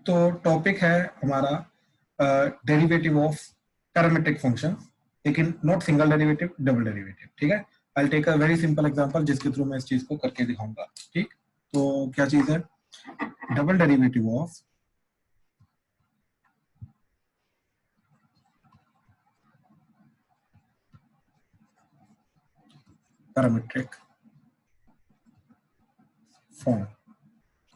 तो टॉपिक है हमारा डेरिवेटिव ऑफ पैरामीट्रिक फंक्शन, लेकिन not single derivative, double derivative. ठीक है, I take a very simple example जिसके थ्रू मैं इस चीज को करके दिखाऊंगा। ठीक, तो क्या चीज है? Double derivative of parametric form.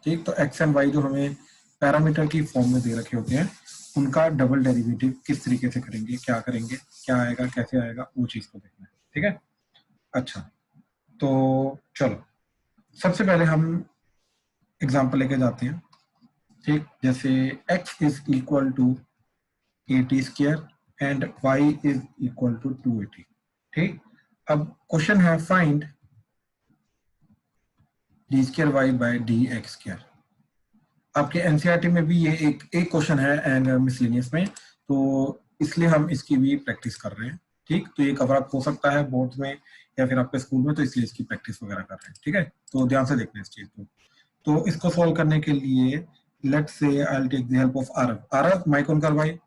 ठीक, तो एक्स एंड वाई जो हमें पैरामीटर की फॉर्म में दे रखे होते हैं, उनका डबल डेरिवेटिव किस तरीके से करेंगे, क्या करेंगे, क्या आएगा, कैसे आएगा, वो चीज को देखना है। ठीक है, अच्छा, तो चलो सबसे पहले हम एग्जांपल लेके जाते हैं। ठीक, जैसे x is equal to 80 square and y is equal to 280। ठीक, अब क्वेश्चन है find d square y by d x square. आपके एनसीईआरटी में भी ये एक क्वेश्चन है एंड मिसलेनियस में, तो इसलिए हम इसकी भी प्रैक्टिस कर रहे हैं। ठीक, तो ये कवर अप हो सकता है बोर्ड में या फिर आपके स्कूल में, तो इसलिए इसकी प्रैक्टिस वगैरह कर रहे हैं। ठीक है, तो ध्यान से देखना इस चीज को। तो इसको सॉल्व करने के लिए let's say I will take the help of Aarav. Aarav mic on कर भाई।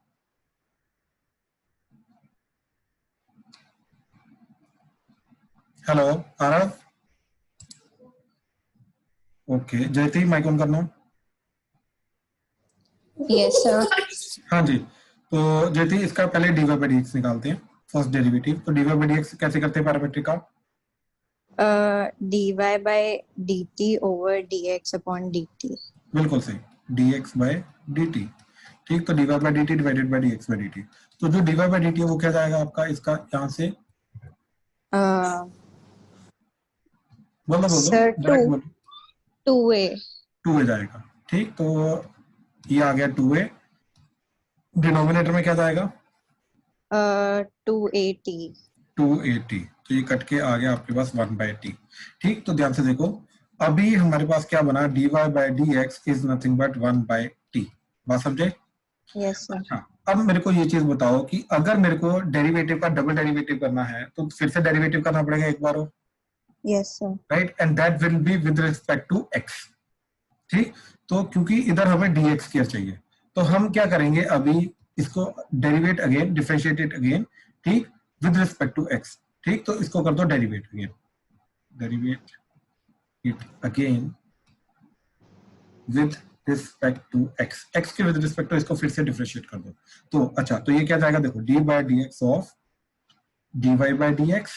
Hello Aarav. Okay, Jayati mic on करना। Yes sir. हाँ जी, तो जयती इसका पहले dy बाई dx निकालते हैं, फर्स्ट डेरिवेटिव। तो dy बाई dx कैसे करते हैं पैरामीट्रिक का? dy bye dt over dx upon dt। बिल्कुल सही, dx बाय dt। ठीक, तो dy by dt divided by dx by dt। तो जो dy बाई dt है वो क्या जाएगा आपका इसका यहाँ से? बोलो बोलो, सर डायरेक्ट बोलो। 2a 2a जाएगा। ठीक, तो ये आ गया 2a। डिनोमिनेटर में क्या जाएगा? 2at 280। तो ये कट के आ गया आपके पास 1/t। ठीक, तो ध्यान से देखो, अभी हमारे पास क्या बना? dy by dx is nothing but 1/t। बात समझे? Yes sir. अच्छा, अब मेरे को ये चीज बताओ कि अगर मेरे को डेरिवेटिव का डबल डेरिवेटिव करना है तो फिर से डेरिवेटिव करना पड़ेगा एक बार और, yes sir. Right? And that will be with respect to x। ठीक, तो क्योंकि इधर हमें dx स्क्वायर चाहिए, तो हम क्या करेंगे? अभी इसको derivate again, differentiate it again. ठीक, विद रिस्पेक्ट टू x। ठीक, तो इसको कर दो derivate again, derivate it again with respect to x। x के विद रिस्पेक्ट टू इसको फिर से डिफरेंशिएट कर दो। तो अच्छा, तो ये क्या जाएगा? देखो, d by dx of dy by dx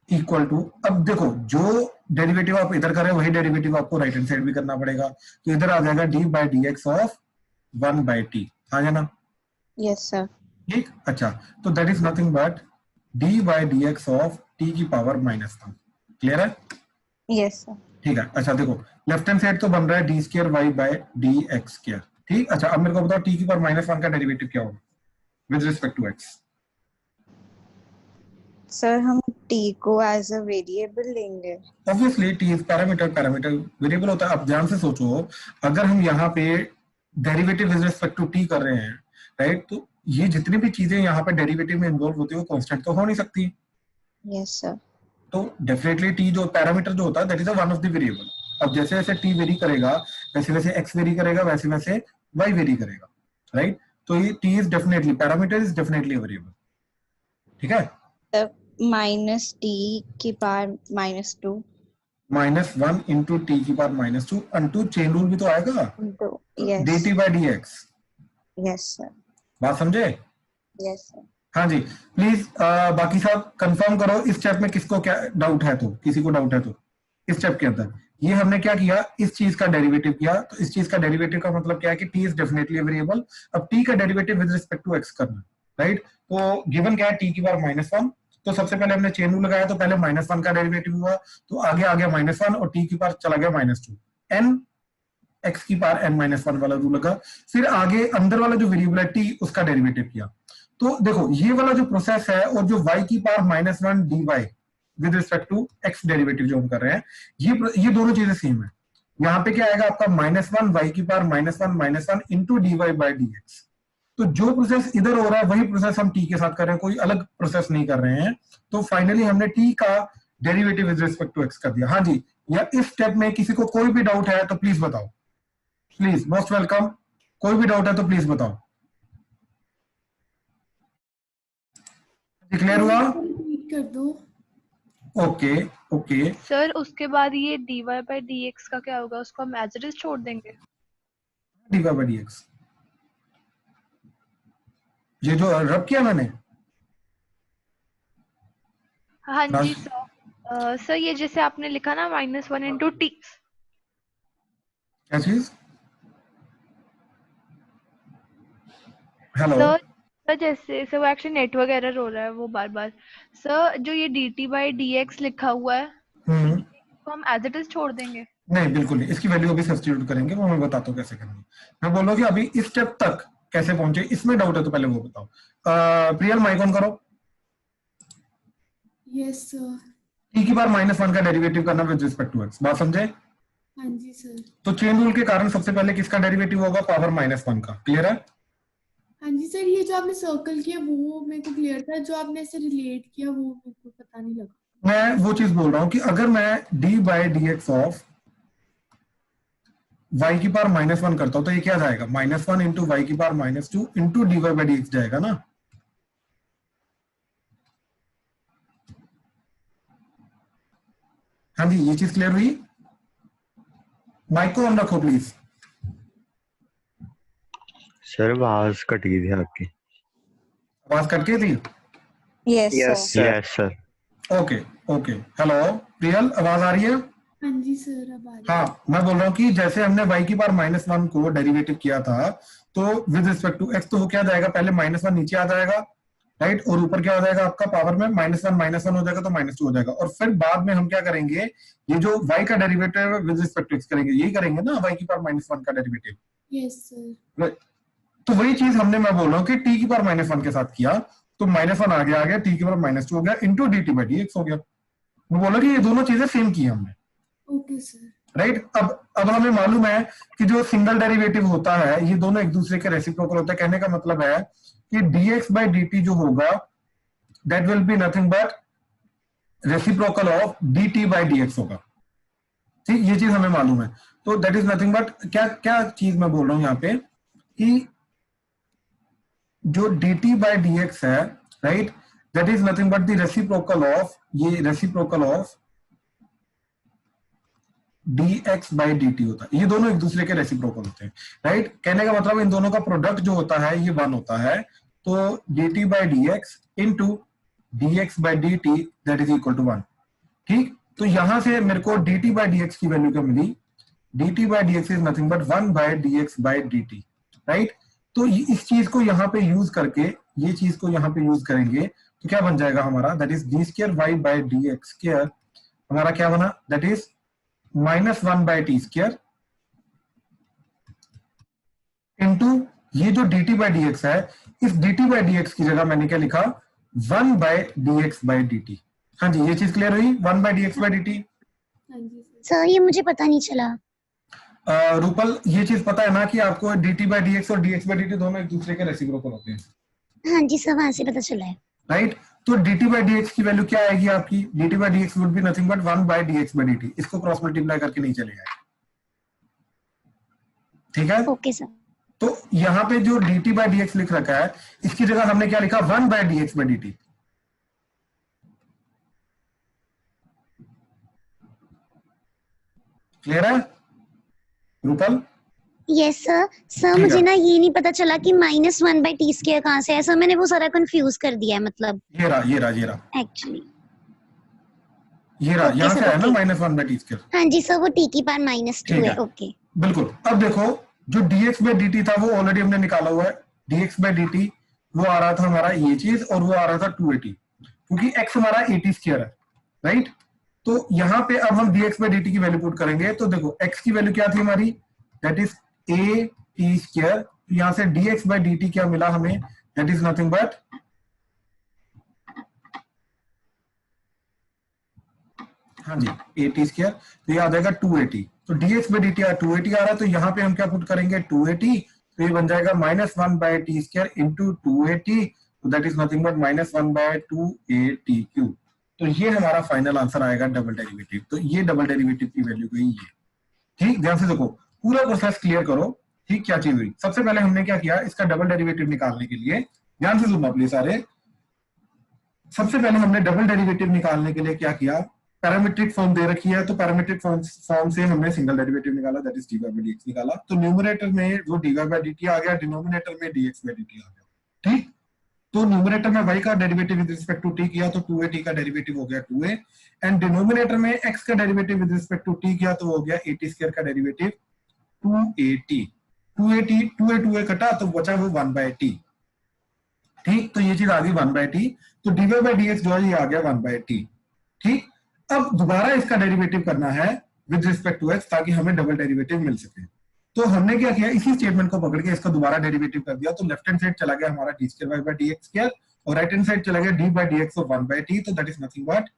equal to, अब देखो जो डेरिवेटिव आप इधर कर रहे हैं वही डेरिवेटिव आपको राइट हैंड साइड भी करना पड़ेगा, तो इधर आ जाएगा d by dx of 1/t। आ जाना? Yes sir. ठीक, अच्छा, तो that is nothing but d by dx of t की पावर -1। क्लियर है? Yes sir. ठीक है, अच्छा देखो, लेफ्ट हैंड साइड तो बन रहा है d square y by d x square. ठीक, अच्छा, अब मेरे को बताओ टी की पावर -1 का डेरिवेटिव क्या होगा with respect to x? Sir हम t को एज अ वेरिएबल लेंगे। Obviously t is parameter, parameter variable होता है। अब ध्यान से सोचो, अगर हम यहाँ पे derivative with respect to t कर रहे हैं, राइट, तो ये जितनी भी चीजें यहाँ पे डेरिवेटिव में इन्वॉल्व होती है वो कांस्टेंट तो हो नहीं सकती। Yes sir. तो डेफिनेटली टी जो पैरामीटर जो होता है that is one of the variable. अब जैसे जैसे टी वेरी करेगा वैसे वैसे एक्स वेरी करेगा, वैसे वैसे वाई वेरी करेगा, राइट? तो ये T is definitely, parameter is definitely variable. ठीक है, माइनस टी की पावर -2 -1 इंटू टी की पावर -2 अंटू चेन रूल भी तो आएगा, D t by d x. Yes sir. बात समझे? Yes sir. हाँ जी, प्लीज बाकी सब कंफर्म करो इस स्टेप में किसको क्या डाउट है। तो किसी को डाउट है तो इस स्टेप के अंदर ये हमने क्या किया, इस चीज का डेरिवेटिव किया। तो इस चीज का डेरिवेटिव का मतलब क्या है कि टी इज डेफिनेटली वेरिएबल। अब टी का derivative with respect to x करना, राइट? तो गिवन क्या है, टी की पावर -1। तो सबसे पहले हमने चेन रूल लगाया, तो पहले -1 का डेरिवेटिव हुआ, तो आगे आ गया -1 और टी की पावर चला गया -2। एन एक्स की पावर n-1 वाला रूल लगा। फिर आगे अंदर वाला जो वेरिएबल है टी, उसका डेरिवेटिव किया। तो देखो ये वाला जो प्रोसेस है, और जो y की power -1 dy with respect to x derivative जो हम कर रहे हैं, ये दोनों चीजें सेम है। यहाँ पे क्या आएगा आपका -1 y की power -1 into dy by dx। तो जो प्रोसेस इधर हो रहा है वही प्रोसेस हम t के साथ कर रहे हैं, कोई अलग प्रोसेस नहीं कर रहे हैं। तो फाइनली हमने t का derivative with respect to x कर दिया। हाँ जी, या इस स्टेप में किसी को कोई भी डाउट है तो प्लीज बताओ, प्लीज, मोस्ट वेलकम। कोई भी डाउट है तो प्लीज बताओ। क्लियर हुआ? रिपीट कर दो। Okay okay. सर उसके बाद ये dy by dx का क्या होगा, उसको हम एज इट इज छोड़ देंगे? dy by dx, ये जो रब किया मैंने। हाँ जी राज- सर। सर ये जैसे आपने लिखा ना -1 इंटू टी। क्या चीज? हेलो। सर जैसे सर वो एक्चुअली नेटवर्क एरर हो रहा है वो बार बार। सर जो ये dt by dx लिखा हुआ है तो हम एज इट इज छोड़ देंगे? नहीं बिल्कुल नहीं, इसकी वैल्यू अभी सब्स्टिट्यूट करेंगे, वो मैं बताता हूँ कैसे करनी है। मैं बोल रहा हूँ कि अभी इस स्टेप तक कैसे पहुंचे, इसमें डाउट है तो पहले वो बताओ। प्रियल माइक ऑन करो। Yes sir. टी की बार -1 का डेरिवेटिव करना विद रिस्पेक्ट टू एक्स, बात समझे? हाँ जी सर। तो चेन रूल के कारण सबसे पहले किसका डेरिवेटिव होगा? पावर -1 का। क्लियर है? हाँ जी सर, ये जो आपने सर्कल किया वो मेरे को क्लियर था, जो आपने ऐसे रिलेट किया वो मेरे को पता नहीं लगा। मैं वो चीज बोल रहा हूँ कि अगर मैं d by d x of y की पावर -1 करता हूं तो ये क्या जाएगा? -1 इंटू वाई की power -2 into d y by d x जाएगा ना। हाँ जी, ये चीज क्लियर हुई? माइक को ऑन रखो प्लीज। सर आवाज कट गई थी आपकी। आवाज कट गई थी? Yes, Yes, sir. sir. Yes sir. Okay okay. Hello Priyal, आवाज आ रही है? हाँ जी सर, अब आ रही है। हाँ, मैं बोल रहा हूँ कि जैसे हमने y की पावर -1 को डेरिवेटिव किया था, तो विद रिस्पेक्ट टू x तो वो क्या जाएगा? पहले -1 नीचे आ जाएगा, राइट, और ऊपर क्या हो जाएगा आपका पावर में -1 हो जाएगा तो -2 हो जाएगा। और फिर बाद में हम क्या करेंगे, ये जो y का डेरिवेटिव है विद रिस्पेक्ट टू x करेंगे, यही करेंगे ना, y की पावर -1 का डेरिवेटिव। Yes sir. तो वही चीज हमने, मैं बोल रहा हूँ कि t की पावर -1 के साथ किया तो -1 आ गया t की पावर -2 हो गया इंटू dt बाई dx हो गया। मैं बोला कि ये दोनों चीजें सेम की हमने, ओके सर। राइट। अब हमें मालूम है कि जो सिंगल डेरिवेटिव होता है ये दोनों एक दूसरे के रेसिप्रोकल होता है। कहने का मतलब है कि dx बाई dt जो होगा that will B nothing but reciprocal of dt by dx होगा। ठीक, ये चीज हमें मालूम है। तो दैट इज नथिंग बट क्या क्या चीज मैं बोल रहा हूं यहाँ पे कि जो dt बाई dx है, right, that is nothing but the reciprocal of, ये reciprocal of dx by dt होता है। ये दोनों एक दूसरे के रेसिप्रोकल होते हैं, राइट। कहने का मतलब इन दोनों का प्रोडक्ट जो होता है ये 1 होता है। तो dt by dx into dx by dt that is equal to 1। ठीक, तो यहां से मेरे को dt बाई dx की वैल्यू क्या मिली? dt by dx is nothing but 1 by dx by dt, right. तो इस चीज को यहाँ पे यूज करके, ये चीज को यहाँ पे यूज करेंगे तो क्या बन जाएगा हमारा? That is d square y by dx square. हमारा क्या बना? That is -1 by T square into ये जो dt बाई dx है, इस dt बाई dx की जगह मैंने क्या लिखा? 1 बाई dx बाई dt। हाँ जी, ये चीज क्लियर हुई? 1 बाई dx बाई dt। हाँ जी सर। सर ये मुझे पता नहीं चला। रूपल, ये चीज पता है ना कि आपको dt बाई dx और dx बाई dt दोनों एक दूसरे के रेसिप्रोकल होते हैं, हाँ जी सर, वहां से पता चला है। राइट। तो dt बाई dx की वैल्यू क्या आएगी आपकी? dt by dx would be nothing but 1 by dx by dt। इसको क्रॉस मल्टीप्लाई करके नहीं चलेगा, ठीक है। Okay sir. तो यहाँ पे जो dt बाई dx लिख रखा है, इसकी जगह हमने क्या लिखा? 1 by dx by dt। Clear है रूपल? Yes sir. सर ठीक मुझे है। ना ये नहीं पता चला कि -1 बाई टी स्क्वायर कहाँ से है। सर मैंने वो सारा कंफ्यूज कर दिया है, मतलब ये रहा एक्चुअली। यहाँ Okay, से sir, आया ना okay. -1 by T square. हाँ जी सर, वो टी की पावर -2 ठीक है। है। ओके बिल्कुल। अब देखो, जो dx बाई dt था वो ऑलरेडी हमने निकाला हुआ है। dx बाई dt वो आ रहा था हमारा ये चीज, और वो आ रहा था 280, क्योंकि x हमारा 80 स्क्वायर है, राइट। तो यहाँ पे अब हम dx बाई dt की वैल्यू पुट करेंगे तो देखो x की वैल्यू क्या थी हमारी? That is a t square. यहाँ से dx बाई dt क्या मिला हमें? दैट इज नथिंग बट हाँ जी a t स्क्वायर। तो ये आ जाएगा 280। तो dx बाई dt 280 आ रहा है, तो यहाँ पे हम क्या पुट करेंगे? 280। तो ये बन जाएगा -1 बाई टी स्क्वायर इंटू 280, तो that is nothing but -1 by 280 cube. तो ये हमारा फाइनल आंसर आएगा डबल डेरिवेटिव। तो ये डबल डेरिवेटिव की वैल्यू गई ये। ठीक, ध्यान से देखो, पूरा प्रोसेस क्लियर करो, ठीक, क्या चीज हुई? सबसे पहले हमने क्या किया, इसका डबल डेरिवेटिव निकालने के लिए, ध्यान से सुनना प्लीज सारे, सबसे पहले हमने डबल डेरिवेटिव निकालने के लिए क्या किया, पैरामीट्रिक फॉर्म दे रखी है तो पैरामीट्रिक फॉर्म से हमने सिंगल डेरिवेटिव निकाला, that is dy by dx निकाला। तो न्यूमरेटर में वो dy by dt आ गया, डिनोमिनेटर में dx by dt आ गया। ठीक, तो न्यूमरेटर में y का derivative with respect to t किया तो 2at का डेरिवेटिव हो गया 2a, एंड डिनोमिनेटर में x का derivative with respect to t किया तो हो गया at स्क्वायर का डेरिवेटिव 2a कटा तो बचा वो 1 by t। ठीक, तो ये चीज आ गई 1 by t, तो dy by dx जो है ये आ गया 1 by t। ठीक, अब दोबारा इसका डेरिवेटिव करना है विद रिस्पेक्ट टू x ताकि हमें डबल डेरिवेटिव मिल सके। तो हमने क्या किया, इसी स्टेटमेंट को पकड़ के इसका दोबारा डेरिवेटिव कर दिया, तो लेफ्ट हैंड साइड चला गया हमारा d square y by dx square और राइट हैंड साइड चला गया d by dx of 1 by t, तो that is nothing but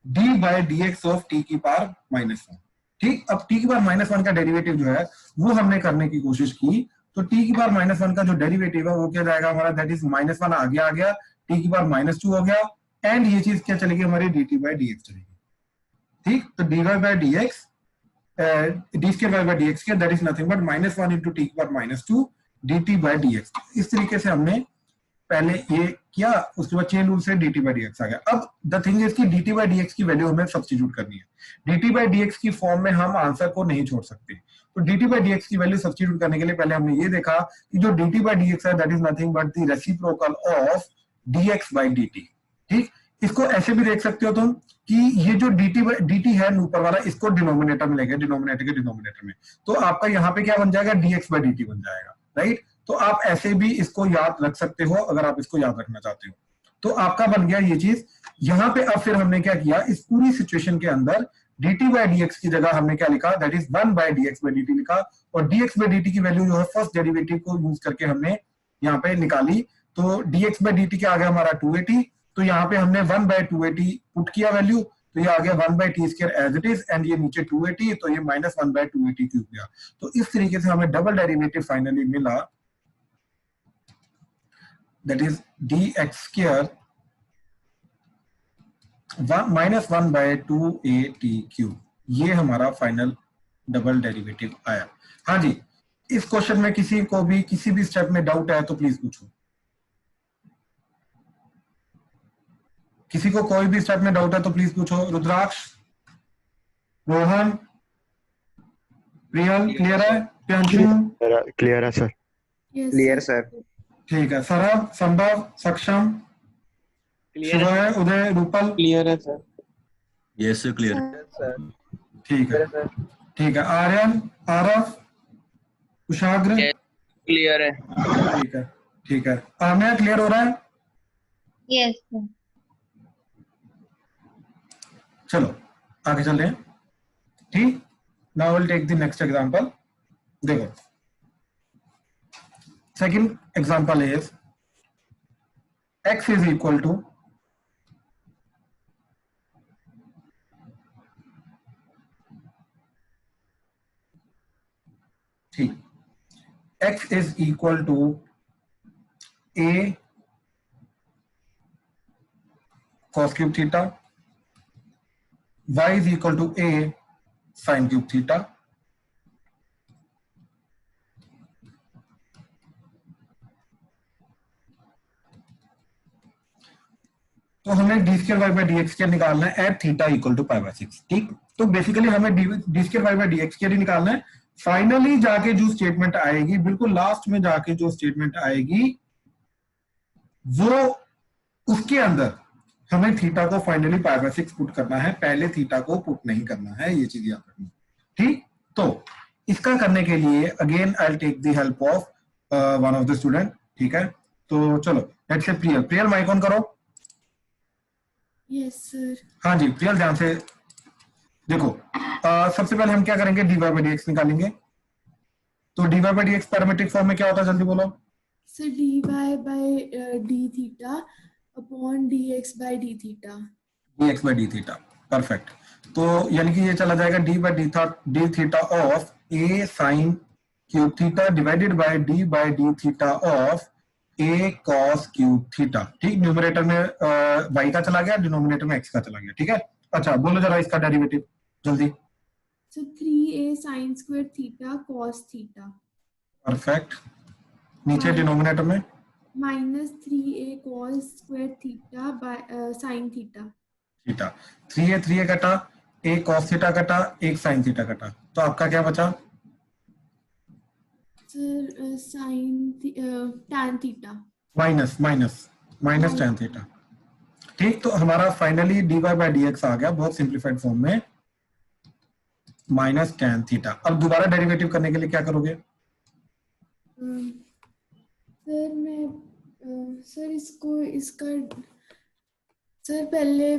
d by dx of t की पावर -1। ठीक, अब t की पावर -1 का डेरिवेटिव जो है वो हमने करने की कोशिश की, तो t की पावर -1 का जो डेरिवेटिव है वो क्या जाएगा हमारा, दैट इज -1 आ गया, t की पावर -2 हो गया, एंड ये चीज क्या चलेगी हमारी dt by dx चलेगी। ठीक, तो dy by dx d square y by dx के that is nothing but -1 into t की पावर -2 dt by dx। इस तरीके से हमने पहले ये किया, उसके बाद चेन रूल से dt by dx आ गया। अब द थिंग इज कि dt by dx की वैल्यू हमें सब्स्टिट्यूट करनी है, dt by dx की फॉर्म में हम आंसर को नहीं छोड़ सकते, तो dt by dx की वैल्यू सब्स्टिट्यूट करने के लिए पहले हमने ये देखा कि जो dt by dx है that is nothing but the reciprocal of dx by dt। ठीक, इसको ऐसे भी देख सकते हो तुम कि ये जो dt है ऊपर वाला, इसको डिनोमिनेटर में लेंगे, डिनोमिनेटर के डिनोमिनेटर में, तो आपका यहाँ पे क्या बन जाएगा, dx by dt बन जाएगा, राइट। तो आप ऐसे भी इसको याद रख सकते हो अगर आप इसको याद रखना चाहते हो। तो आपका बन गया ये चीज। यहाँ पे अब फिर हमने क्या किया, इस पूरी सिचुएशन के अंदर dt by dx की जगह हमने क्या लिखा, that is 1 by dx by dt लिखा, और dx by dt की वैल्यू जो है फर्स्ट डेरिवेटिव को यूज करके हमने यहाँ पे निकाली, तो dx by dt क्या आ गया हमारा 2at, तो यहाँ पे हमने 1 by 2at पुट किया वैल्यू, तो ये आ गया 1 by t square as it is, and ये नीचे 2at, तो ये -1 by 2at क्यूब गया। तो इस तरीके से हमें डबल डेरिवेटिव फाइनली मिला, that is dx square -1 by 2at cube, ये हमारा फाइनल डबल डेरिवेटिव आया। हाँ जी, इस क्वेश्चन में किसी को भी किसी भी स्टेप में डाउट है तो प्लीज पूछो। किसी को कोई भी स्टेप में डाउट है तो प्लीज पूछो। रुद्राक्ष, रोहन, प्रियल, क्लियर है? प्रियांशु क्लियर है सर। Clear sir. ठीक है। सरब, संभव, सक्षम, शिवय, उदय, रूपल, क्लियर है sir. Yes sir, clear sir. ठीक है, ठीक है। आर्यन, आरफ, कुशाग्र, क्लियर है। ठीक है, ठीक है। आमिया, क्लियर हो रहा है? Yes sir. चलो आगे चलते हैं। ठीक, now will take the next example. देखो, second example is x is equal to ठीक, x is equal to a cos cube theta, y is equal to a sin cube theta, तो हमें d square y by d x निकालना है at theta equal to pi by 6। ठीक, तो basically हमें d square y by d x निकालना है। Finally जाके जो स्टेटमेंट आएगी, बिल्कुल लास्ट में जाके जो स्टेटमेंट आएगी, वो उसके अंदर हमें थीटा को फाइनली पाई बाई 6 पुट करना है, पहले थीटा को पुट नहीं करना है, ये चीज याद रखनी। ठीक, तो इसका करने के लिए again I will take the help of one of the student. ठीक है, तो चलो let's say Priyal. Priyal mic on करो। Yes sir. हाँ जी प्रियल, ध्यान से देखो। सबसे पहले हम क्या करेंगे, dy by dx निकालेंगे। तो dy by dx parametric form में क्या होता है, जल्दी बोलो। Sir dy by d theta upon dx by d theta। dx by d theta, perfect. तो यानी कि ये चला जाएगा d by d theta of a sin cube theta divided by d by d theta of a cos cube theta. ठीक, numerator में y का चला गया, डिनोमिनेटर में x का चला गया। ठीक है, अच्छा बोलो जरा इसका डेरिवेटिव जल्दी। Sir 3a sin square theta cos theta। Perfect. नीचे डिनोमिनेटर में -3a cos square theta by sin theta। Theta, 3a कटा, एक cos थीटा कटा, एक sin थीटा कटा, तो आपका क्या बचा? Sir tan theta। Minus tan theta. ठीक, तो हमारा फाइनली dy बाई dx आ गया बहुत सिंप्लीफाइड फॉर्म में माइनस tan थीटा। अब दोबारा डेरिवेटिव करने के लिए क्या करोगे? सर मैं सर इसको इसका सर पहले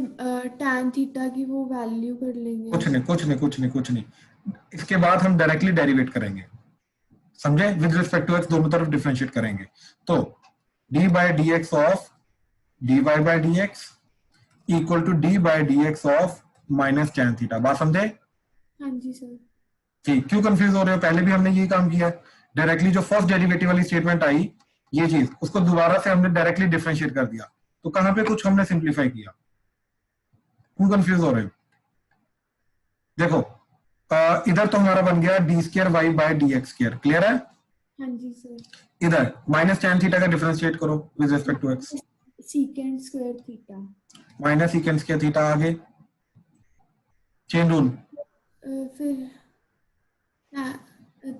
tan थीटा की वो वैल्यू कर लेंगे। कुछ नहीं, इसके बाद हम डायरेक्टली डेरिवेट करेंगे, समझे? विद रिस्पेक्ट टू x दोनों तरफ डिफरेंशिएट करेंगे। तो d by dx of dy by dx equal to d by dx of minus tan theta. बात समझे? हाँ जी सर। ठीक, क्यों कंफ्यूज हो रहे हो? पहले भी हमने यही काम किया, डायरेक्टली जो फर्स्ट डेरिवेटिव वाली स्टेटमेंट आई ये चीज, उसको दोबारा से हमने डायरेक्टली डिफरेंशिएट कर दिया, तो कहां पे कुछ हमने सिंप्लीफाई किया? क्यों कंफ्यूज हो रहे हो? देखो इधर तो हमारा बन गया d square y by d x square, clear है? हाँ जी सर। इधर माइनस tan थीटा का डिफरेंशिएट करो with respect to x, secant square theta। Minus secant square theta, आगे चेन रूल, फिर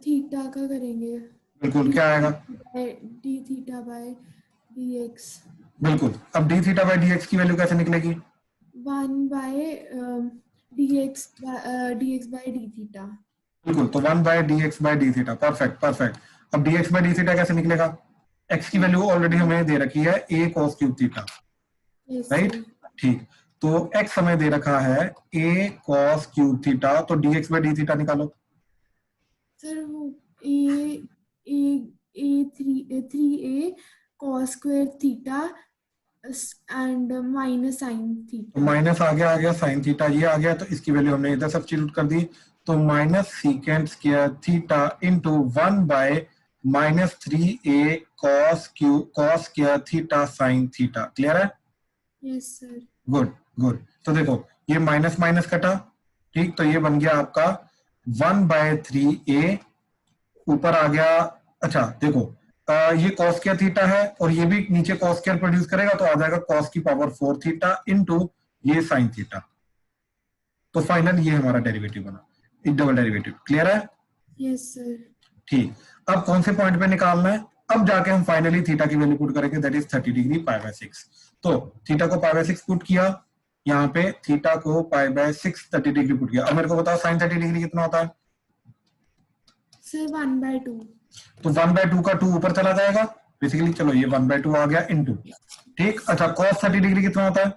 थीटा का करेंगे, बिल्कुल क्या आएगा? D theta by d x. बिल्कुल, अब d theta by d x की वैल्यू कैसे निकलेगी? 1 by d x by d theta. बिल्कुल, तो 1 by d x by d theta. Perfect. अब d x by d theta कैसे निकलेगा? x की वैल्यू ऑलरेडी हमें दे रखी है a cos cube theta, right? ठीक, तो x हमें दे रखा है a cos क्यूब थीटा, तो dx बाय डी थीटा निकालो। सर वो a 3a cos square theta and minus sin theta। तो माइनस आ गया sin थीटा ये आ गया, तो इसकी वैल्यू हमने इधर सब्स्टिट्यूट कर दी, तो minus secant square theta into 1 by minus 3a cos square theta sin theta. Clear है? Yes sir. गुड। तो देखो ये माइनस माइनस कटा, ठीक, तो ये बन गया आपका 1 बाय 3a, ऊपर आ गया, अच्छा देखो ये cos स्क्वायर थीटा है और ये भी नीचे cos स्क्वायर प्रोड्यूस करेगा, तो आ जाएगा cos की पावर 4 थीटा इनटू ये sin थीटा। तो फाइनल ये हमारा डेरिवेटिव बना, एक डबल डेरिवेटिव। क्लियर है? Yes sir. ठीक, अब कौन से पॉइंट पे निकालना है? अब जाके हम फाइनली थीटा की वैल्यू पुट करेंगे, that is 30 degree pi by 6। तो थीटा को पाई बाय 6 पुट किया, यहाँ पे थीटा को पाई बाय 6 30 डिग्री पुट किया। अब मेरे को बताओ sin 30 डिग्री कितना होता है? सर 1/2। तो 1/2 का 2 ऊपर चला जाएगा बेसिकली, चलो ये 1/2 आ गया इनटू, ठीक। अच्छा cos 30 डिग्री कितना होता है?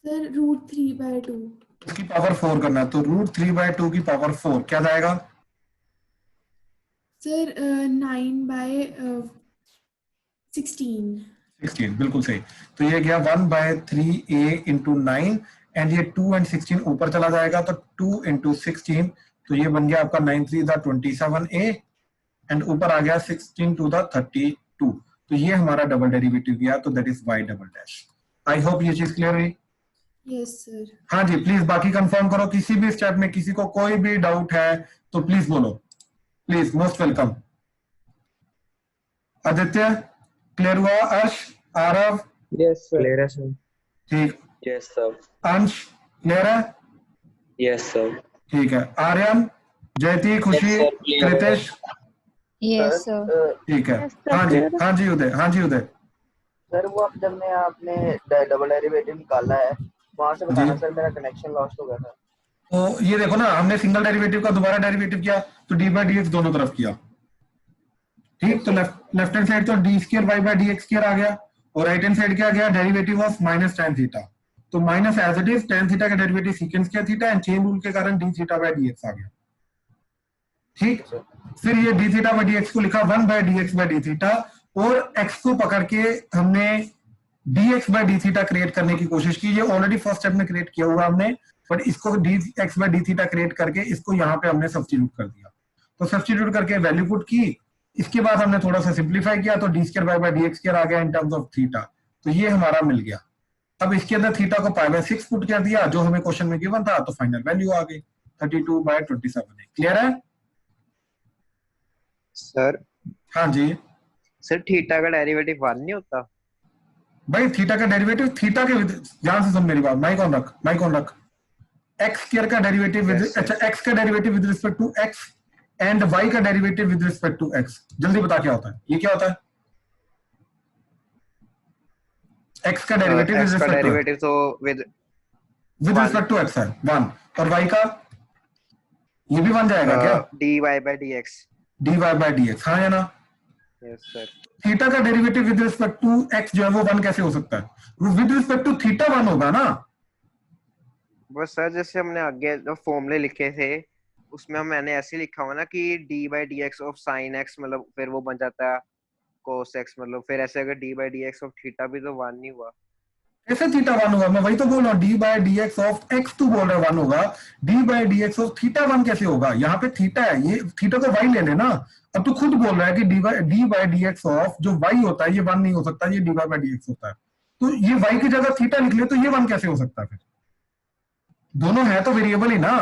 सर √3/2। इसकी पावर 4 करना है, तो √3/2 की पावर 4 क्या जाएगा? सर 9/16। बिल्कुल सही। तो ये गया 1/3a इंटू 9 एंड ये 2 एंड 16 ऊपर चला जाएगा, तो 2 इंटू 16, तो ये बन गया आपका 9 3 27a एंड ऊपर आ गया 16 टू 32। तो ये हमारा डबल डेरिवेटिव गया, तो that is y double dash. I hope ये चीज क्लियर हुई। Yes sir. हाँ जी, प्लीज बाकी कंफर्म करो, किसी भी स्टेप में किसी को कोई भी डाउट है तो प्लीज बोलो, please, most welcome. Aditya clear हुआ? Arsh, Aarav? Yes sir. Clear है सर? ठीक। Yes sir. अंश क्लियर है? Yes sir. ठीक है। आर्यन, जयती, खुशी, Yes, sir, clear है। कृतेश? Yes, sir. ठीक है। Yes, sir, हाँ जी, clear है। हाँ जी उदय, हाँ जी उदय। सर वो अब जब मैं आपने डबल डेरिवेटिव निकाला है वहां से बताना जी। सर, मेरा कनेक्शन लॉस्ट हो गया था। तो ये देखो ना, हमने सिंगल डेरिवेटिव का दोबारा डेरिवेटिव किया, तो डी बाई डी एक्स दोनों तरफ किया, ठीक। तो लेफ्ट हैंड साइड तो d square y by d x square आ गया, और राइट हैंड साइड क्या गया? Derivative of minus tan theta. तो minus as it is tan theta का derivative secant square theta and chain rule के कारण d theta by d x आ गया, ठीक। फिर ये d theta by d x को लिखा 1 by d x by d theta, और एक्स को पकड़ के हमने D x by d theta create करने की कोशिश की। ये ऑलरेडी फर्स्ट स्टेप में क्रिएट किया हुआ हमने, बट इसको D x by d theta create करके इसको यहाँ पे हमने सब्स्टिट्यूट कर दिया। तो सब्स्टिट्यूट करके वैल्यू पुट की, इसके बाद हमने थोड़ा सा सिंप्लीफाई किया, तो d square y by d x square आ गया इन टर्म्स ऑफ थीटा। तो ये हमारा मिल गया। अब इसके अंदर थीटा को पाई बाय 6 पुट कर दिया, जो हमें क्वेश्चन में गिवन था, तो फाइनल वैल्यू आ गई 32/27। क्लियर है? सर हाँ जी सर थीटा का डेरिवेटिव 1 नहीं होता? भाई, थीटा का डेरिवेटिव थीटा के ध्यान से सुन मेरी बात, माइक ऑन रख। एक्स स्क्वायर का डेरिवेटिव विद, अच्छा एक्स का derivative with respect to x and y का derivative with respect to x, जल्दी बता क्या होता है, ये क्या होता है? एक्स का डेरिवेटिव विद एक्स का रिस्पेक्ट टू डेरिवेटिव तो विद रिस्पेक्ट टू एक्स है 1, और वाई का ये भी बन जाएगा क्या? dy by dx। dy by dx, हाँ या ना? Yes sir. थीटा का derivative with respect to x जो है वो 1 कैसे हो सकता है? विद रिस्पेक्ट टू थीटा 1 होगा ना। बस सर जैसे हमने आगे जो फॉर्मूले लिखे थे उसमें मैंने ऐसे लिखा हुआ ना कि d by dx of sin x, मतलब फिर वो बन जाता है cos x, मतलब फिर ऐसे अगर d by dx of theta भी तो 1 नहीं हुआ। कैसे थीटा 1 होगा? मैं वही तो बोल रहा हूँ, d by dx of x तू बोल रहा है 1 होगा, d by dx of theta 1 कैसे होगा? यहाँ पे थीटा है, ये थीटा को y ले लेना। अब तू खुद बोल रहा है कि d by dx ऑफ जो y होता है ये 1 नहीं हो सकता, ये dy by dx होता है, तो ये y की जगह थीटा लिख ले तो ये 1 कैसे हो सकता है? फिर दोनों है तो वेरिएबल ही ना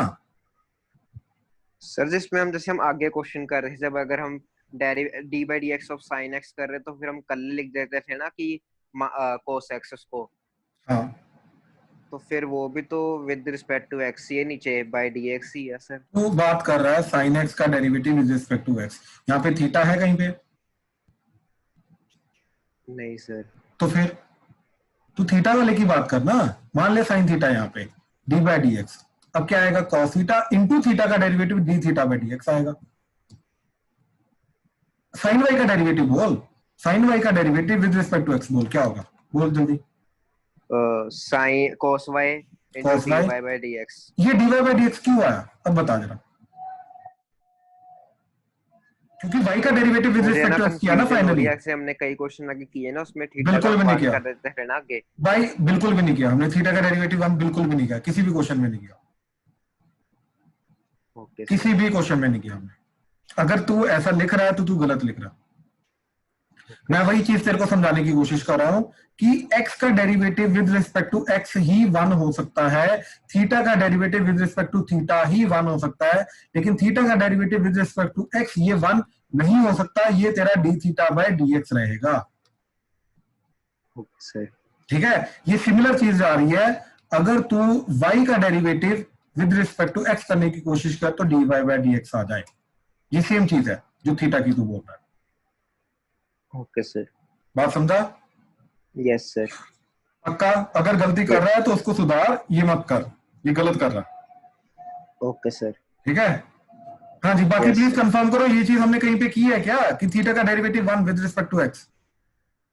सर। जिसमें हम जैसे हम आगे क्वेश्चन कर रहे थे, जब अगर हम d by dx of sin x कर रहे तो फिर हम कल लिख देते थे ना कि cos x उसको। हाँ, तो फिर वो भी तो विद रिस्पेक्ट टू x, ये नीचे by dx ही है सर। तो बात कर रहा है sin x का derivative with respect to x, यहाँ पे थीटा है कहीं पे? नहीं सर। तो फिर तू थीटा वाले की बात करना, मान ले sin थीटा यहाँ पे d by dx, अब क्या आएगा? cos थीटा इंटू थीटा का derivative d theta by dx आएगा। sin y का डेरिवेटिव बोल, sin y का derivative with respect to x बोल, क्या होगा? बोल जल्दी। sin cos y into Cos y? dy by dx। ये dy by dx क्यों आया? अब बता जरा। क्योंकि y का derivative with respect to x किया ना फाइनली। से हमने कई क्वेश्चन आगे किए ना, उसमें थीटा बिल्कुल भी नहीं किया कर देते हैं ना आगे। भाई, बिल्कुल भी नहीं किया हमने, थीटा का डेरिवेटिव हम बिल्कुल भी नहीं किया, किसी भी क्वेश्चन में नहीं किया, किसी भी क्वेश्चन में नहीं किया हमने। अगर तू ऐसा लिख रहा है तो तू गलत लिख रहा है। मैं वही चीज तेरे को समझाने की कोशिश कर रहा हूं कि x का derivative with respect to x ही 1 हो सकता है, थीटा का derivative with respect to theta ही 1 हो सकता है, लेकिन थीटा का derivative with respect to x ये 1 नहीं हो सकता, ये तेरा d थीटा बाय dx रहेगा। ठीक है, ये सिमिलर चीज जा रही है। अगर तू y का derivative with respect to x करने की कोशिश कर तो dy बाय dx आ जाए, ये सेम चीज है जो थीटा की तू बोल रहा है। ओके सर, बात समझा? Yes sir. पक्का? अगर गलती कर रहा है तो उसको सुधार, ये मत कर, ये गलत कर रहा है। Okay sir. ठीक है, हाँ जी। बाकी Yes, प्लीज sir. कंफर्म करो, ये चीज हमने कहीं पे की है क्या कि थीटा का derivative 1 with respect to x?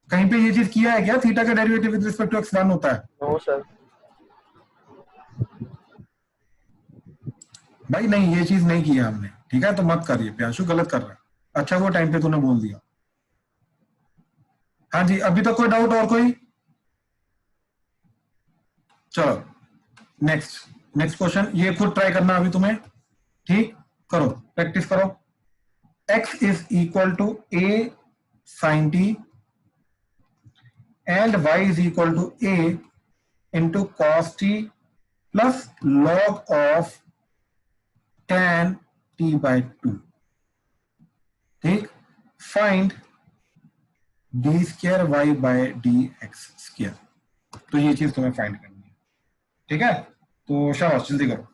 कहीं पे ये चीज किया है क्या, थीटा का derivative with respect to x 1 होता है? No sir. भाई नहीं, ये चीज नहीं की है हमने। ठीक है, तो मत कर, ये प्याशु गलत कर रहा है। अच्छा वो टाइम पे तूने बोल दिया। हाँ जी, अभी तो कोई डाउट और कोई? चलो नेक्स्ट क्वेश्चन, ये खुद ट्राई करना अभी तुम्हें। ठीक, करो, प्रैक्टिस करो। x is equal to a sin t and y is equal to a into cos t plus log of tan t by 2। ठीक, find d square y by d x square, तो ये चीज तुम्हें find करनी है। ठीक है, तो शाबाश, जल्दी करो।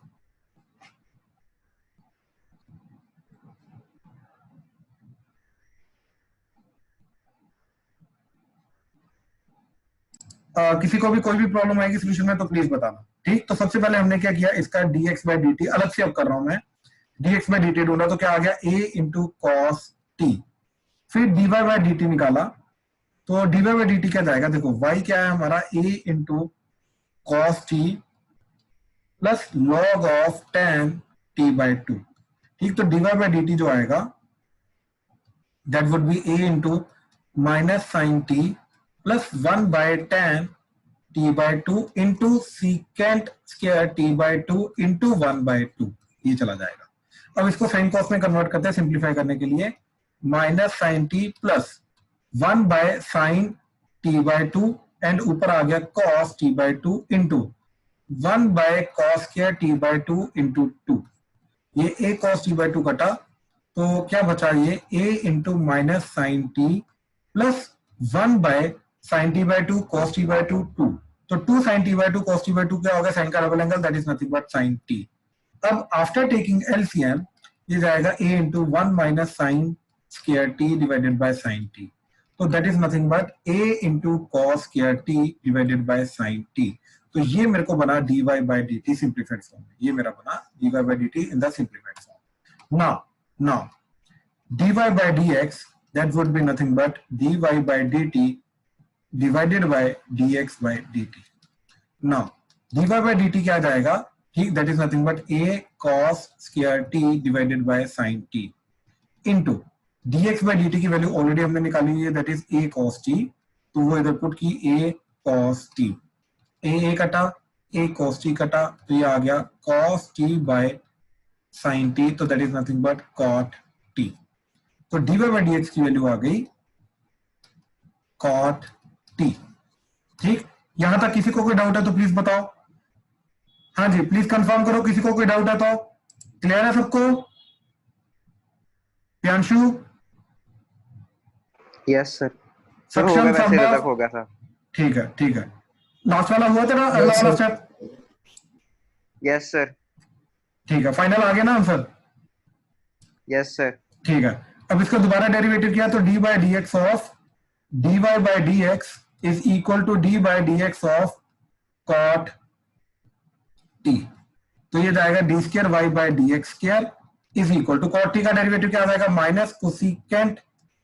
किसी को भी कोई भी प्रॉब्लम आएगी सोल्यूशन में तो प्लीज बताना। ठीक, तो सबसे पहले हमने क्या किया, इसका dx बाय dt अलग से अब कर रहा हूं मैं, dx बाय dt ढूंढा तो क्या आ गया, a इंटू कॉस टी, फिर dy बाय dt निकाला तो dy बाय dt क्या जाएगा, देखो y क्या है हमारा, a into cos t plus log of tan t by 2। ठीक, तो dy बाय dt जो आएगा that would be a into minus sine t plus 1 by tan t by 2 into secant square t by 2 into 1 by 2, ये चला जाएगा। अब इसको sine cos में कन्वर्ट करते हैं सिंप्लीफाई करने के लिए, minus sine t plus 1 by sine t by 2 and ऊपर आ गया cos t by 2 into 1 by cos square t by 2 into 2। ये a cos t बाय 2 कटा तो क्या बचा ये a into minus sine t plus 1 by sine t by 2 cos t by 2 2। तो 2 sine t by 2 cos t by 2 क्या होगा, sine का double angle, that is nothing but sine t. अब आफ्टर टेकिंग एलसीएम ये जाएगा a into 1 minus sine square t divided by sine t. तो that is nothing but a into cos square t divided by sine t. तो ये मेरे को बना dy bye dt simplified form में, ये मेरा बना dy bye dt in the simplified form. now dy by dx that would be nothing but dy by dt divided by dx by dt। now dy by dt क्या जाएगा, ठीक, that is nothing but a cos square t divided by sin t into dx by dt की value already हमने निकाली हुई है, that is a cos t। तो वो इधर पुट की a cos t, a कटा a cos t कटा, तो ये आ गया cos t by sin t, तो that is nothing but cot t। तो dy by dx की वैल्यू आ गई cot t। ठीक, यहां तक किसी को कोई डाउट है तो प्लीज बताओ। हाँ जी, प्लीज कंफर्म करो, किसी को कोई डाउट है तो। क्लियर है सबको? Priyanshu, yes sir. सक्षम, संभव, हो गया था। ठीक है ठीक है। लास्ट वाला हुआ था ना, अगला वाला स्टेप? Yes sir. ठीक है, फाइनल आ गया ना आंसर? Yes sir. ठीक है, अब इसका दोबारा डेरिवेटिव किया तो d by d x of dy by d x is equal to d by d x of cot t. तो ये जाएगा d square y by d x square is equal to cot t का derivative क्या आ जाएगा, minus cosecant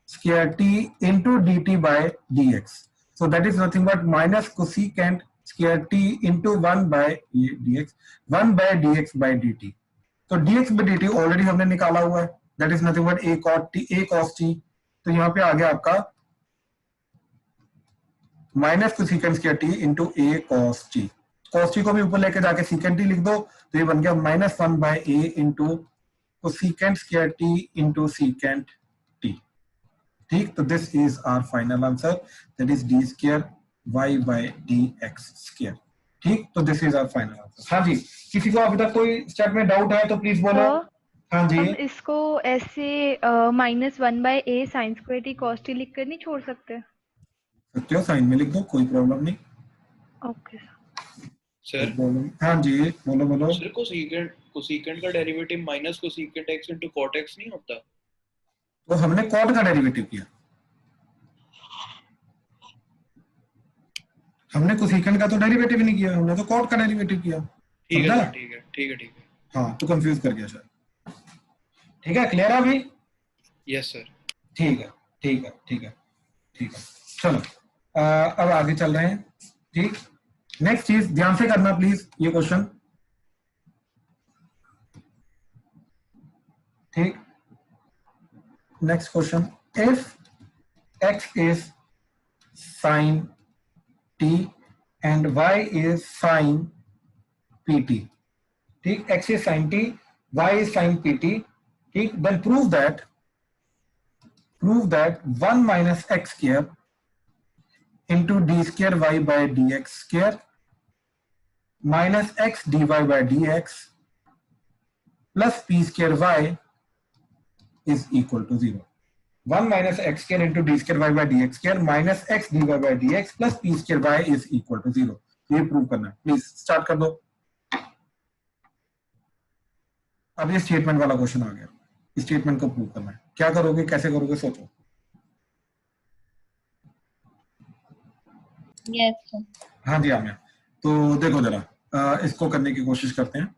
square t into d t by d x. So that is nothing but minus cosecant square t into 1 by d x, 1 by d x by d t. तो d x by d t already हमने निकाला हुआ है, that is nothing but a cot t, a cos t। तो यहाँ पे आ गया आपका minus cosecant square t into a cos t। cos t को भी ऊपर लेके जाके secant t लिख दो, तो ये बन गया minus 1 by a into cosecant square t into secant t। ठीक, तो this is our final answer, that is d square y by d x square. ठीक, तो this is our final answer. हाँ जी, किसी को अभी तक कोई स्टेप में डाउट है तो प्लीज बोलो। हाँ जी, हम इसको ऐसे -1 by a sin square t cos t लिख कर नहीं छोड़ सकते? सकते हो, साइन में लिख दो, कोई प्रॉब्लम नहीं। Okay sir. हाँ जी, बोलो बोलो। सर कोसिकेंट का derivative minus cosecant x into cot x नहीं होता? तो हमने कॉट का डेरिवेटिव किया, हमने कोसिकेंट का तो डेरिवेटिव ही नहीं किया, हमने तो कॉट का डेरिवेटिव किया। ठीक है ठीक है ठीक है ठीक है। हाँ, तो कंफ्यूज कर गया शायद। ठीक है, क्लियर है अभी? Yes sir. ठीक है ठीक है ठीक है ठीक है, चलो अब आगे चल रहे हैं। ठीक, नेक्स्ट चीज ध्यान से करना प्लीज, ये क्वेश्चन। ठीक, next question, if x is sin t and y is sin pt। ठीक, x is sin t, y is sin pt। ठीक, then prove that 1 minus x square into d square y by dx square minus x dy by dx plus p square y is equal to 0। 1 minus x square into d square y by dx square minus x dy by dx plus p square y is equal to 0। ये prove करना है, please start कर दो। अब ये statement वाला question आ गया, statement को प्रूव करना है। क्या करोगे, कैसे करोगे, सोचो। यस हाँ जी आमिया, तो देखो जरा इसको करने की कोशिश करते हैं।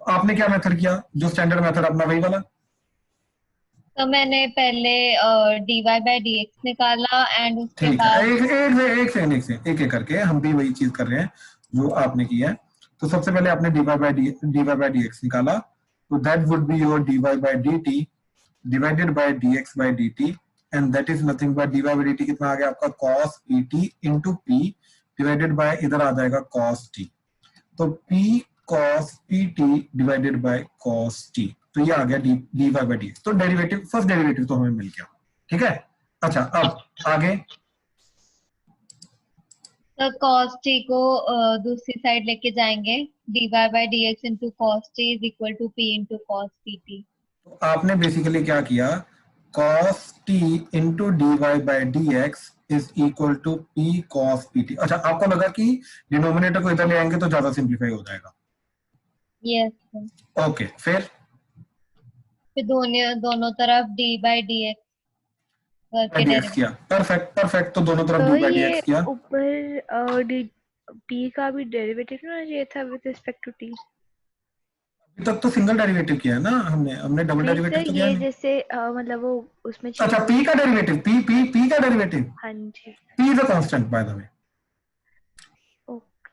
आपने क्या मेथड किया, जो स्टैंडर्ड मेथड अपना वही वाला? तो मैंने पहले dy बाय dx निकाला एंड उसके ठीक बाद है, एक एक करके हम भी वही चीज कर रहे हैं जो आपने किया है। तो सबसे पहले आपने dy बाय dx निकाला, तो that would be your dy bye dt divided by dx by dt, and that is nothing but dy bye dt कितना आ गया आपका cos pt into p divided by इधर आ जाएगा cos t। तो p cos pt divided by cos t, तो ये आ गया dy बाय dx। तो डेरिवेटिव, फर्स्ट डेरिवेटिव तो हमें मिल गया। ठीक है, अच्छा अब आगे। तो cos t को दूसरी साइड लेके जाएंगे, dy by dx into cos t is equal to p into cos pt। आपने बेसिकली क्या किया, cos t into d y by d x is equal to p cos p t. अच्छा, आपको लगा कि डिनोमिनेटर को इधर ले आएंगे तो ज्यादा सिंप्लीफाई हो जाएगा। Yes sir. ओके, फिर दोनों तरफ d बाई डी एक्स करके dx किया। परफेक्ट परफेक्ट, तो दोनों तरफ तो d बाई ये dx किया। ऊपर p का भी डेरिवेटिव ना ये था विद रिस्पेक्ट टू t। अभी तक तो सिंगल डेरिवेटिव किया है ना हमने डबल नहीं डेरिवेटिव सर, तो किया ये नहीं। जैसे मतलब वो उसमें अच्छा, p का डेरिवेटिव, p का डेरिवेटिव, हाँ जी। p is a constant by the way.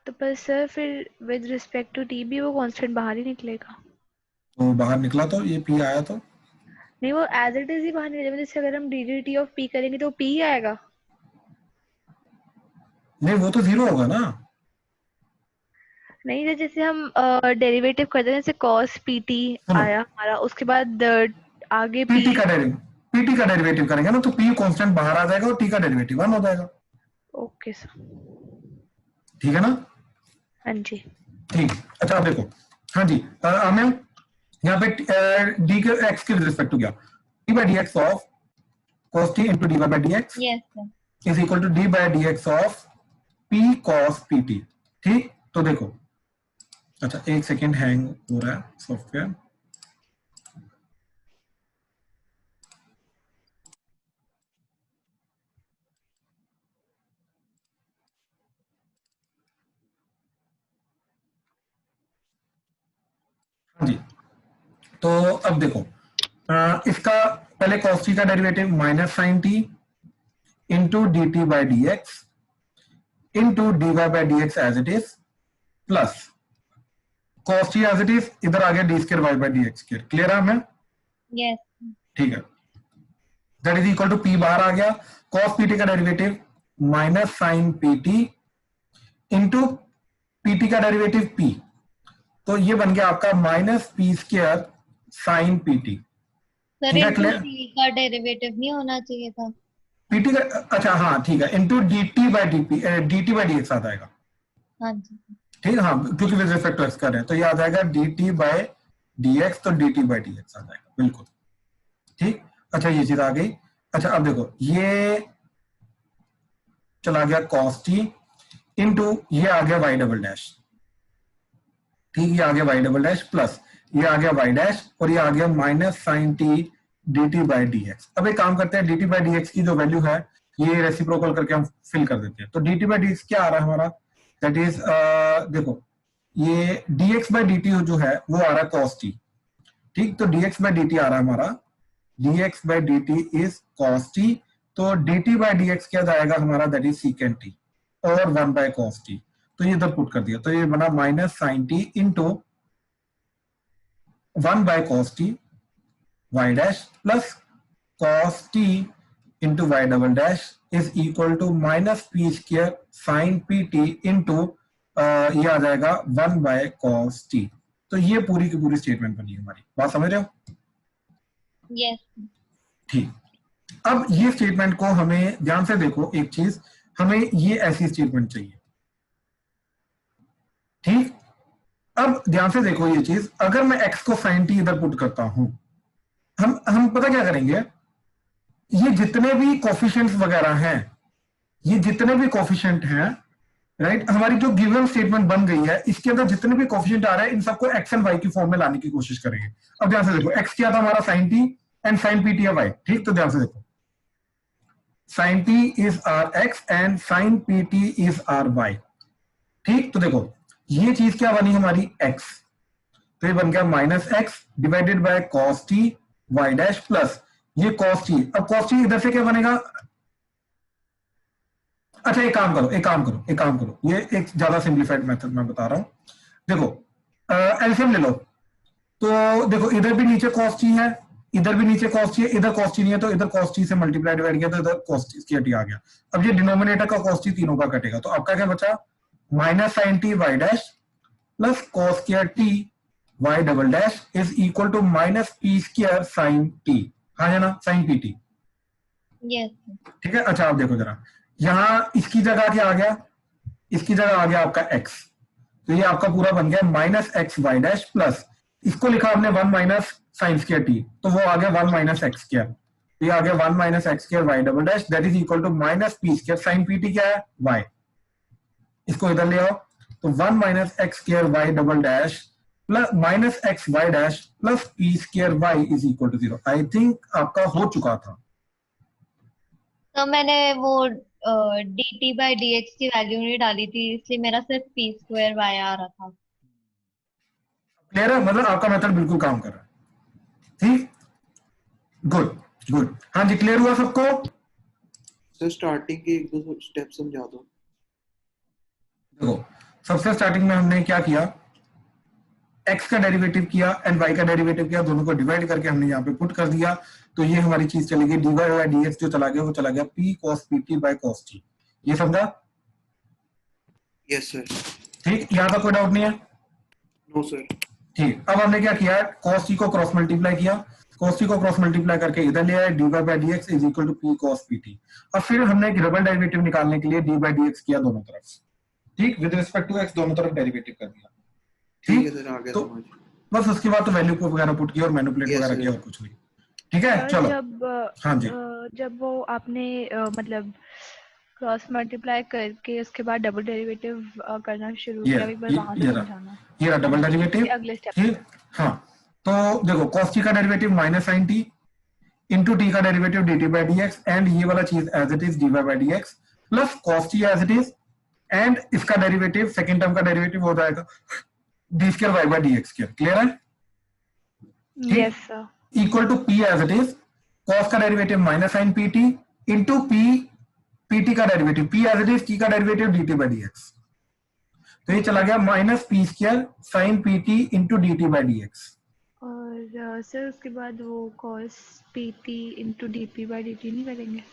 तो पर सर फिर विद रिस्पेक्ट टू t भी वो कांस्टेंट बाहर ही निकलेगा। तो बाहर निकला तो ये p आया तो नहीं, वो एज इट इज ही बाहर निकलेगा। जैसे अगर हम dt ऑफ p करेंगे तो p आएगा। नहीं, वो तो जीरो होगा ना। नहीं, जैसे हम डेरिवेटिव करते हैं, जैसे cos pt आया हमारा, उसके बाद आगे p pt का डेरिवेटिव करेंगे ना तो p कांस्टेंट बाहर आ जाएगा और t का डेरिवेटिव 1 हो जाएगा। ओके सर, ठीक है ना। हाँ जी। ठीक, अच्छा आप देखो, हाँ जी हमें यहाँ पे d के x के रिस्पेक्ट टू क्या, d by d x of cos t into d by d x yes sir. Is equal to d by d x of p cos pt। ठीक, तो देखो, अच्छा एक सेकेंड, हैंग हो रहा है सॉफ्टवेयर। हाँ जी, तो अब देखो इसका पहले cos t का derivative minus sine t into d t by d x into d y by d x as it is plus cos t as it is, इधर आ गया d square y by d x square. Clear है हमें? Yes. ठीक है, that is equal to p बाहर आ गया, cos pt का derivative minus sine pt into pt का डेरिवेटिव p, तो ये बन गया आपका minus p square sine pt। Sir ठीक है, इनटू क्लियर? t का डेरिवेटिव नहीं होना चाहिए था। pt का, अच्छा हाँ ठीक है, into dt by d x आ जाएगा। हाँ जी। ठीक है, हाँ क्योंकि विद रिस्पेक्ट टू एक्स कर रहे हैं तो ये आ जाएगा dt बाई डी एक्स, तो dt बाई डी एक्स आ जाएगा, बिल्कुल ठीक। अच्छा ये चीज आ गई। अच्छा अब देखो, ये चला गया cos t इंटू ये आ गया y डबल डैश। ठीक, ये आ गया y डबल डैश प्लस ये आ गया y डैश और ये आ गया minus sine t dt by d x. अब एक काम करते हैं, dt बाई डी एक्स की जो वैल्यू है ये रेसिप्रोकल करके हम फिल कर देते हैं। तो dt बाई डी एक्स क्या आ रहा है हमारा, दैट इज देखो ये dx बाई dt जो है वो आ रहा है cos t। ठीक, तो dx बाई dt आ रहा है हमारा, dx by dt is cos t, तो dt बाई dx क्या जाएगा हमारा, दैट इज secant t और 1 बाय cos t। तो ये इधर पुट कर दिया तो ये बना minus sine t into 1 by cos t y dash plus cos t into y double dash is equal to minus p square sine p t into ये आ जाएगा 1 बाय cos t। तो ये पूरी की पूरी स्टेटमेंट बनी हमारी, बात समझ रहे हो? यस। ठीक, अब ये स्टेटमेंट को हमें ध्यान से देखो, एक चीज हमें ये ऐसी स्टेटमेंट चाहिए। ठीक, अब ध्यान से देखो ये चीज, अगर मैं x को साइन t इधर पुट करता हूं, हम पता क्या करेंगे, ये जितने भी कोफिशिएंट्स वगैरह हैं, ये जितने भी कोफिशिएंट हैं, राइट, हमारी जो गिवन स्टेटमेंट बन गई है इसके अंदर जितने भी कोफिशिएंट आ रहे हैं इन सबको x एंड y की फॉर्म में लाने की कोशिश करेंगे। अब ध्यान से देखो, x क्या था हमारा sine t and sine pt है y। ठीक, तो ध्यान से देखो, sine t is our x and sine pt is our y। ठीक, तो देखो ये चीज क्या बनी हमारी x, तो ये बन गया minus x divided by cos t y dash plus ये cos t। अब cos t इधर से क्या बनेगा, अच्छा एक काम करो, ये एक ज्यादा सिंप्लीफाइड मेथड मैं बता रहा हूं। देखो एलसीएम ले लो, तो देखो इधर भी नीचे cos t है, इधर भी नीचे cos t है, इधर cos t नहीं है तो इधर cos t से मल्टीप्लाई डिवाइड किया तो इधर cos t आ गया। अब ये डिनोमिनेटर का cos t तीनों का कटेगा, तो आपका क्या बचा, minus sine t y dash plus cos square t y double dash is equal to minus p square sine t। हाँ है ना, साइन pt। यस। ठीक है, अच्छा आप देखो जरा, यहाँ इसकी जगह क्या आ गया, इसकी जगह आ गया आपका x, तो ये आपका पूरा बन गया minus x y dash plus इसको लिखा हमने 1 माइनस साइन स्क्वायर टी, तो वो आ गया 1 माइनस एक्स स्क्वायर, ये आ गया 1 minus x square y double dash that is equal to minus p square sine p t क्या है वाई, इसको इधर ले आओ तो 1 minus x square y double dash plus minus x y dash plus p square y is equal to 0। I think आपका हो चुका था। तो मैंने वो dt बाय dx की वैल्यू नहीं डाली थी, इसलिए मेरा सिर्फ p स्क्वायर y आ रहा था। क्लियर है, मतलब आपका मेथड बिल्कुल काम कर रहा है। ठीक, गुड गुड। हाँ जी, क्लियर हुआ सबको? सर स्टार्टिंग के एक दो स्टेप समझा दो। देखो सबसे स्टार्टिंग में हमने क्या किया, x का डेरिवेटिव किया एंड y का डेरिवेटिव किया, दोनों को डिवाइड करके हमने यहाँ पे पुट कर दिया, तो ये हमारी चीज चली गई dy बाय dx जो चला गया वो चला गया p cos pt by cos t। ये समझा? Yes sir. ठीक, यहाँ पर कोई डाउट नहीं है? No sir. ठीक, अब हमने क्या किया, cos t को क्रॉस मल्टीप्लाई किया, cos t को क्रॉस मल्टीप्लाई करके इधर ले आए, dy by dx is equal to p cos pt। अब फिर हमने एक डबल डेरिवेटिव निकालने के लिए d बाय dx किया दोनों तरफ, ठीक, विद रिस्पेक्ट टू x दोनों तरफ डेरिवेटिव कर दिया। ठीक है सर, आ गया तो समझ। बस उसके बाद तो वैल्यू को वगैरह पुट किया और मैनिपुलेट Yes, वगैरह sir. किया और कुछ नहीं। ठीक है, चलो। हाँ जी, जब वो आपने मतलब क्रॉस मल्टीप्लाई करके उसके बाद डबल डेरिवेटिव करना शुरू ये किया, एक बार वहां से समझाना। ये रहा डबल डेरिवेटिव। अगले स्टेप। ठीक, हाँ, तो देखो cos t का derivative minus sine t into t का derivative dt bye dx and ये वाला चीज as it is dy by dx plus cos t as it is and इसका डेरिवेटिव सेकंड टर्म का डेरिवेटिव हो जाएगा d square y by dx square. Clear है? Yes sir. Equal to p as it is cos का derivative minus sine pt into p pt का derivative p as it is t का derivative dt bye dx, तो ये चला गया minus p square sine pt into dt bye dx। और sir उसके बाद वो cos pt into dp by dt नहीं करेंगे?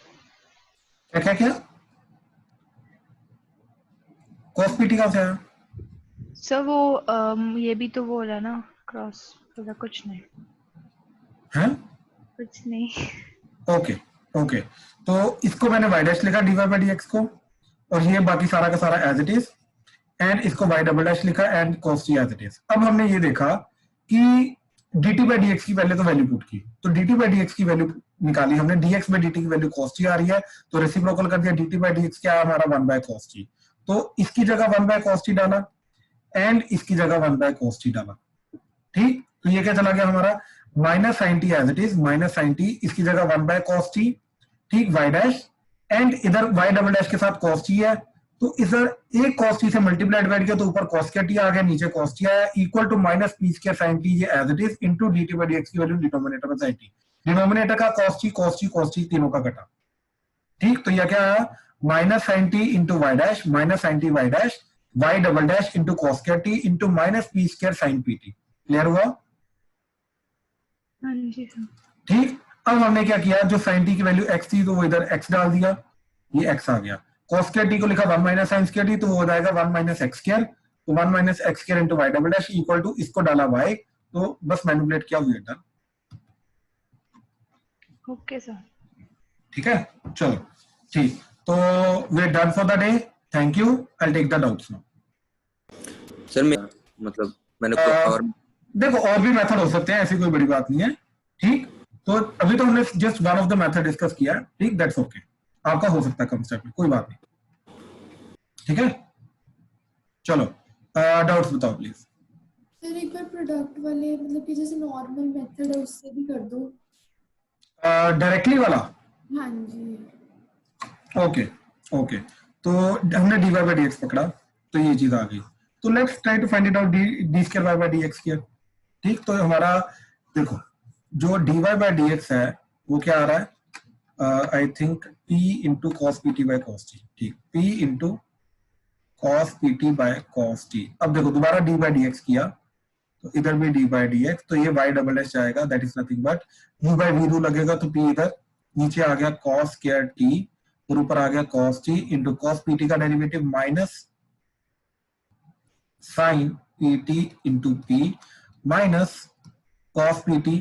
क्या क्या क्या cos pt कहाँ से आया? सर वो ये भी तो वो हो रहा ना क्रॉस, मतलब कुछ नहीं हैं? कुछ नहीं। ओके ओके, तो इसको मैंने y डैश लिखा dy बाय dx को, और ये बाकी सारा का सारा एज इट इज, एंड इसको y डबल डैश लिखा and cos t as it is. अब हमने ये देखा कि dt बाय dx की पहले तो वैल्यू पुट की, तो dt बाय dx की वैल्यू निकाली हमने, dx बाय dt की वैल्यू cos t आ रही है, तो रेसिप्रोकल कर दिया, dt बाय dx क्या है हमारा 1 बाय cos t, तो इसकी जगह 1 बाय cos t डाला एंड इसकी जगह 1 बाय cos t डाला। ठीक, तो ये क्या चला गया हमारा minus sine t as it is, minus sine t इसकी जगह 1 बाय cos t, ठीक, y डैश एंड इधर y डबल डैश के साथ cos t है, तो इधर एक cos t से मल्टीप्लाई डिवाइड किया तो ऊपर cos स्क्वायर t आ गया, नीचे cos t आया, equal to minus p square sin t ये as it is into dt bye dx की वैल्यू डिनोमिनेटर में sin t, डिनोमिनेटर का cos t तीनों का घटा। ठीक, तो यह क्या आया minus sine t into y dash minus sine t y dash y double dash into cos square t into minus p square sin pt। Clear हुआ? हाँ जी सर। ठीक, अब हमने क्या किया, जो sin t की वैल्यू x थी तो वो इधर x डाल दिया, ये x आ गया, cos स्क्वायर t को लिखा 1 माइनस sin स्क्वायर t, तो वो हो जाएगा 1 माइनस x स्क्वायर, तो 1 minus x square into y double dash equal to इसको डाला y, तो बस मैनिपुलेट किया, we are done. Okay sir. ठीक है, चलो ठीक, तो we are done for the day, thank you, I will take the doubts now. Sir मैं मतलब मैंने कोई और देखो और भी मेथड हो सकते हैं, ऐसी कोई बड़ी बात नहीं है। ठीक, तो अभी तो हमने just one of the method discuss किया, ठीक, दैट्स ओके, आपका हो सकता है कम स्टेप में, कोई बात नहीं। ठीक है, चलो डाउट्स बताओ प्लीज। सर एक बार प्रोडक्ट वाले मतलब कि जैसे नॉर्मल मेथड है उससे भी कर दो। डायरेक्टली वाला? हाँ जी। ओके ओके, तो हमने dy बाय dx पकड़ा, तो ये चीज आ गई, तो let's try to find it out d square y by dx किया। ठीक, तो हमारा देखो जो dy बाय dx है वो क्या आ रहा है, I think p into cos pt by cos t। ठीक, p into cos pt by cos t। अब देखो दोबारा d बाय dx किया, तो इधर भी d बाय dx, तो ये y डबल एस जाएगा, that is nothing but u by v rule लगेगा, तो p इधर नीचे आ गया cos स्क्वायर t और ऊपर आ गया cos t into cos pt का derivative minus sin pt into p minus cos pt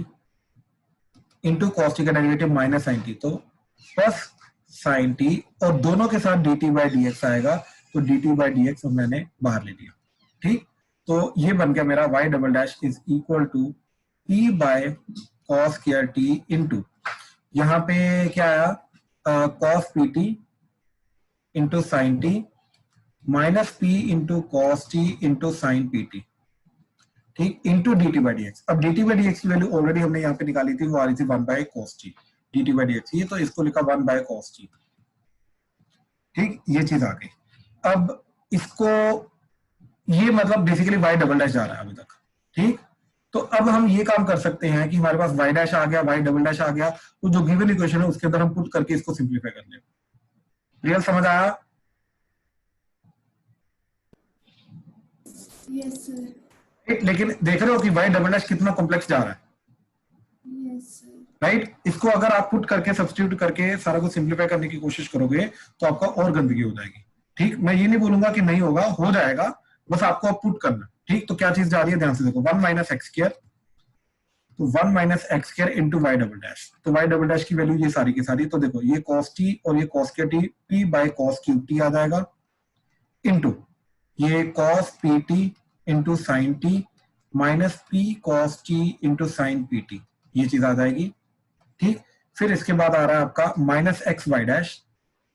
into cos t का डेरिवेटिव माइनस sin t, तो प्लस sin t और दोनों के साथ dt बाय dx आएगा, तो dt बाय dx मैंने बाहर ले लिया। ठीक, तो ये बन गया मेरा y double dash is equal to p by cos square t into यहाँ पे क्या आया cos pt into sine t minus p into cos t into sine pt, ठीक, इंटू dt बाई dx। अब dt बाई dx की value already हमने यहाँ पे निकाली थी, वो आ रही थी 1 by cos t dt by dx, ये तो इसको लिखा 1 बाय cos t, ठीक, ये चीज आ गई। अब इसको ये मतलब बेसिकली y डबल डैश जा रहा है अभी तक, ठीक। तो अब हम ये काम कर सकते हैं कि हमारे पास y डैश आ गया, y डबल डैश आ गया, तो जो गिवन इक्वेशन है उसके अंदर हम पुट करके इसको सिंप्लीफाई कर लें। रियल समझ आया? Yes sir. लेकिन देख रहे हो कि y डबल डैश कितना कॉम्प्लेक्स जा रहा है, यस सर। राइट। इसको अगर आप पुट करके सब्स्टिट्यूट करके सारा कुछ सिंप्लीफाई करने की कोशिश करोगे तो आपका और गंदगी हो जाएगी, ठीक। मैं ये नहीं बोलूंगा कि नहीं होगा, हो जाएगा, बस आपको अब पुट करना, ठीक। तो क्या चीज जा रही है, ध्यान से देखो, 1 माइनस एक्स स्क्वायर, तो 1 minus x square into y double dash, तो वाई डबल डैश की वैल्यू ये सारी की सारी, तो देखो ये कॉस टी और ये कॉस के t, p by cos cube t आ जाएगा, इंटू ये cos p t into sine t minus p cos t into sine p t, ये चीज आ जाएगी, ठीक। फिर इसके बाद आ रहा है आपका माइनस एक्स वाई डैश,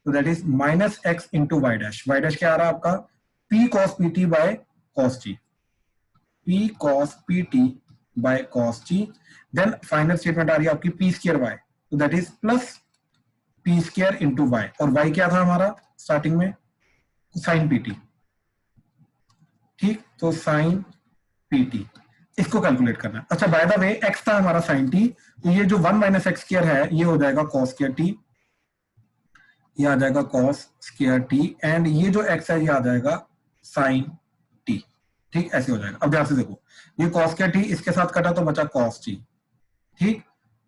तो that is minus x into y dash, y dash क्या आ रहा है आपका p cos p t by cos t, p cos p t by cos t. Then final statement आ रही है आपकी पी स्क्वायर वाई, तो that is plus p square into y, और वाई क्या था हमारा स्टार्टिंग में, साइन पी टी, ठीक। तो साइन पी टी, इसको कैलकुलेट करना है। अच्छा बाय द वे एक्स था हमारा साइन टी, तो ये जो 1 माइनस एक्स स्क्वायर है ये हो जाएगा कॉस स्क्वायर टी, ये आ जाएगा कॉस स्क्वायर टी, एंड ये जो एक्स है ये आ जाएगा साइन टी, ठीक, ऐसे हो जाएगा। अब ध्यान से देखो, ये कॉस स्क्वायर टी इसके साथ कटा तो बचा कॉस टी, ठीक।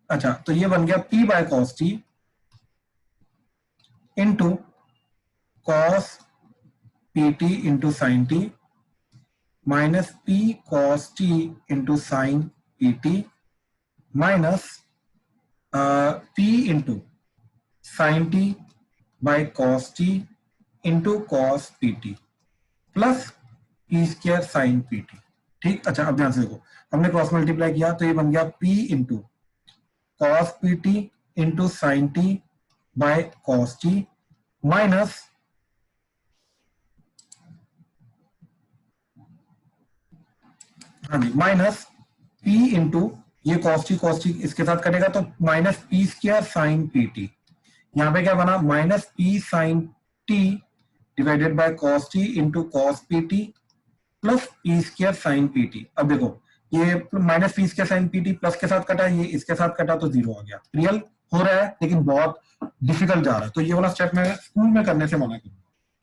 अच्छा तो ये बन गया P by cos t into cos p t into sine t minus p cos t into sine p T minus P into sine t by cos t into cos p t plus p square sine p T, ठीक। अच्छा अब ध्यान से देखो, हमने cross multiply किया तो ये बन गया p into cos p t into sine t by cos t minus minus p into ये कॉस टी इसके साथ कटेगा तो minus p square sine p t, यहाँ पे क्या बना minus p sine t divided by cos t into cos p t plus p square sine p t. अब देखो ये minus p square sine p t plus के साथ कटा, ये इसके साथ कटा तो 0 आ गया। रियल हो रहा है लेकिन बहुत डिफिकल्ट जा रहा है, तो ये वाला स्टेप मैं स्कूल में करने से मना करूंगा,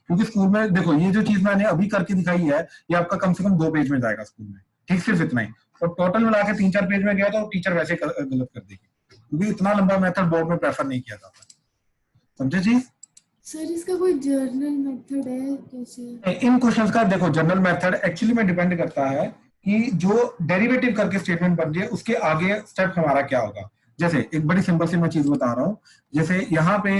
क्योंकि स्कूल में देखो ये जो चीज मैंने अभी करके दिखाई है ये आपका कम से कम 2 पेज में जाएगा स्कूल में, ठीक, सिर्फ इतना ही, और टोटल मिला के 3-4 पेज में गया तो टीचर वैसे गलत कर देगी, क्योंकि इतना लंबा मेथड बोर्ड में प्रेफर नहीं किया जाता, समझे चीज। सर इसका कोई जर्नल मेथड है कैसे? इन क्वेश्चंस का देखो जर्नल मेथड एक्चुअली में डिपेंड करता है कि जो डेरिवेटिव करके स्टेटमेंट बन रही है उसके आगे स्टेप हमारा क्या होगा। जैसे एक बड़ी सिंपल सी मैं चीज बता रहा हूँ, जैसे यहाँ पे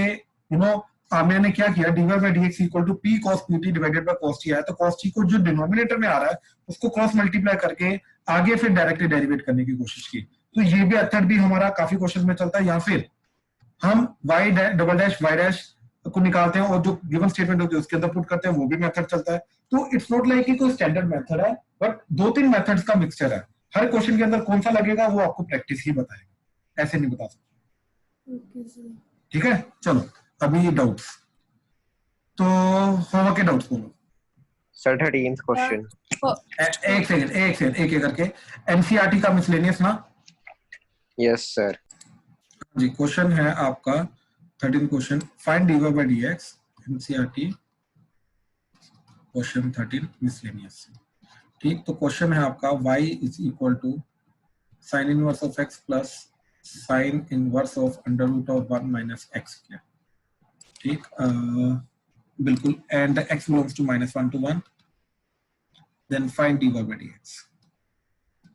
मैंने क्या किया, dy by dx equal to p cos pt divided by cos t है, तो cos t को जो डिनोमिनेटर में आ रहा है उसको क्रॉस मल्टीप्लाई करके आगे फिर डायरेक्टली डेरिवेट करने की कोशिश की। तो ये भी मेथड भी हमारा काफी क्वेश्चन में चलता है, या फिर हम y double dash y dash को निकालते हैं और जो गिवन स्टेटमेंट होती है उसके अंदर पुट करते हैं, वो भी मेथड चलता है। तो इट्स नॉट लाइक कि कोई स्टैंडर्ड मेथड है, बट 2-3 मेथड्स का मिक्सचर है। हर क्वेश्चन के अंदर कौन सा लगेगा वो आपको प्रैक्टिस ही बताएगा, ऐसे नहीं बता सकते। Okay sir. ठीक है, चलो अभी डाउट्स, तो होमवर्क के डाउट्स बोलो सर। 13th question. एक सेकंड एक करके। एनसीईआरटी का मिसलेनियस ना? Yes sir. जी, क्वेश्चन है आपका 13 question, find dy by dx, NCERT question 13 miscellaneous. ठीक, तो क्वेश्चन है आपका y is equal to sine inverse of x plus sine inverse of under root of 1 minus x square. ठीक, बिल्कुल, and x belongs to -1 to 1, then find dy by dx।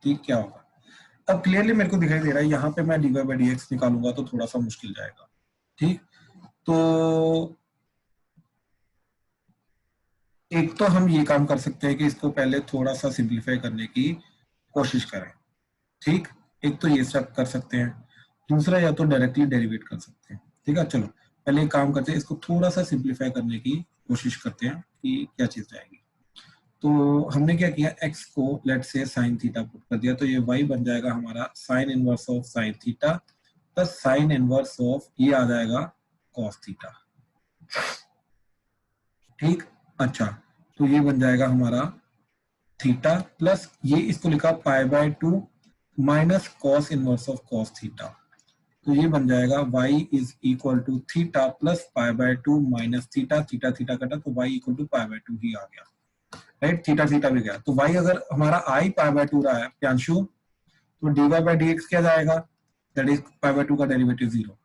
ठीक, क्या होगा? अब क्लियरली मेरे को दिखाई दे रहा है यहाँ पे मैं dy by dx निकालूंगा तो थोड़ा सा मुश्किल जाएगा। ठीक, तो एक तो हम ये काम कर सकते हैं कि इसको पहले थोड़ा सा सिंप्लीफाई करने की कोशिश करें। ठीक, एक तो ये स्टेप कर सकते हैं, दूसरा या तो डायरेक्टली डेरिवेट कर सकते हैं। ठीक है, चलो पहले एक काम करते हैं, इसको थोड़ा सा सिंप्लीफाई करने की कोशिश करते हैं कि क्या चीज जाएगी। तो हमने क्या किया, x को let's say sin theta put कर दिया, तो ये y बन जाएगा हमारा sin inverse of sin theta plus sin inverse of ये आ जाएगा cos थीटा। ठीक, अच्छा तो ये बन जाएगा हमारा थीटा प्लस ये इसको लिखा π/2 minus cos inverse of cos theta, तो ये बन जाएगा y is equal to theta plus π/2 minus theta, theta theta कटा तो y इक्वल टू π/2 ही आ गया, राइट। थीटा थीटा भी गया, तो y अगर हमारा i π/2 रहा है प्यांशु, तो dy/dx क्या जाएगा, दैट इज π/2 का डेरिवेटिव 0,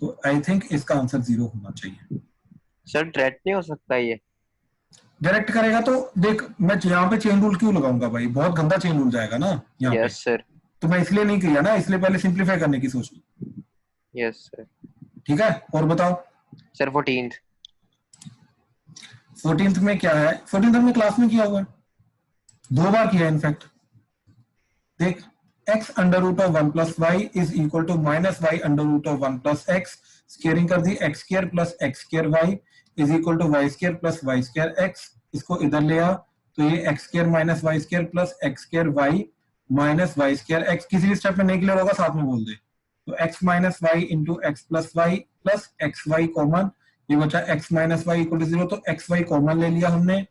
तो आई थिंक इसका आंसर 0 होना चाहिए। सर डायरेक्ट नहीं हो सकता ये? डायरेक्ट करेगा तो देख, मैं यहाँ पे चेन रूल क्यों लगाऊंगा भाई, बहुत गंदा चेन रूल जाएगा ना यहाँ पे। Yes sir. तो मैं इसलिए नहीं किया ना, इसलिए पहले सिंप्लीफाई करने की सोच ली। Yes sir. ठीक है, और बताओ सर 14th में क्या है, 14th हमने क्लास में किया हुआ है, 2 बार किया इनफैक्ट। देख, x under root of 1 plus y is equal to minus y under root of 1 plus x, squaring कर दी x square plus x square y is equal to y square plus y square x, इसको इधर ले आ तो ये x square minus y square plus x square y minus y square x, किसी भी स्टेप में नहीं क्लियर होगा साथ में बोल दे, तो x minus y into x plus y plus x y common, ये बचा x minus y equal to 0, तो एक्स वाई कॉमन ले लिया हमने,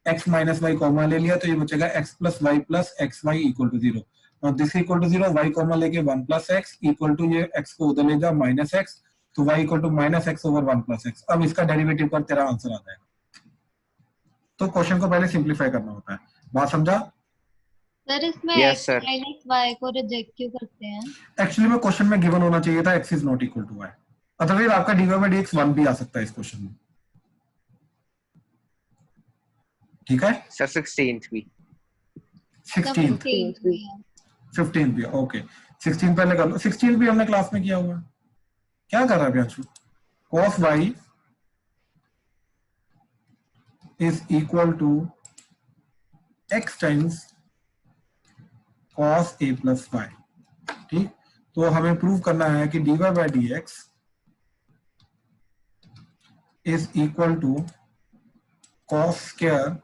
x माइनस वाई कॉमन ले लिया, तो ये बचेगा x plus y plus x y equal to 0, और this equal to 0, y common लेके 1 प्लस एक्स इक्वल टू ये x को उधर ले जा माइनस एक्स, तो y equal to minus x over 1 plus x. अब इसका डेरिवेटिव कर तेरा आंसर आ जाएगा। तो क्वेश्चन को पहले सिंप्लीफाई करना होता है, बात समझा? सर इसमें Yes, x sir. Minus y को रिजेक्ट क्यों करते हैं? एक्चुअली में क्वेश्चन में गिवन होना चाहिए था x is not equal to y, otherwise आपका dy/dx 1 भी आ सकता है इस क्वेश्चन में। ठीक है, सर 16th भी। 16th 15th भी, ओके 16 पहले कर लो, 16 भी हमने क्लास में किया हुआ है। क्या कर रहा है Priyanshu, cos y is equal to x times cos a plus y। ठीक, तो हमें प्रूव करना है कि dy/dx is equal to cos square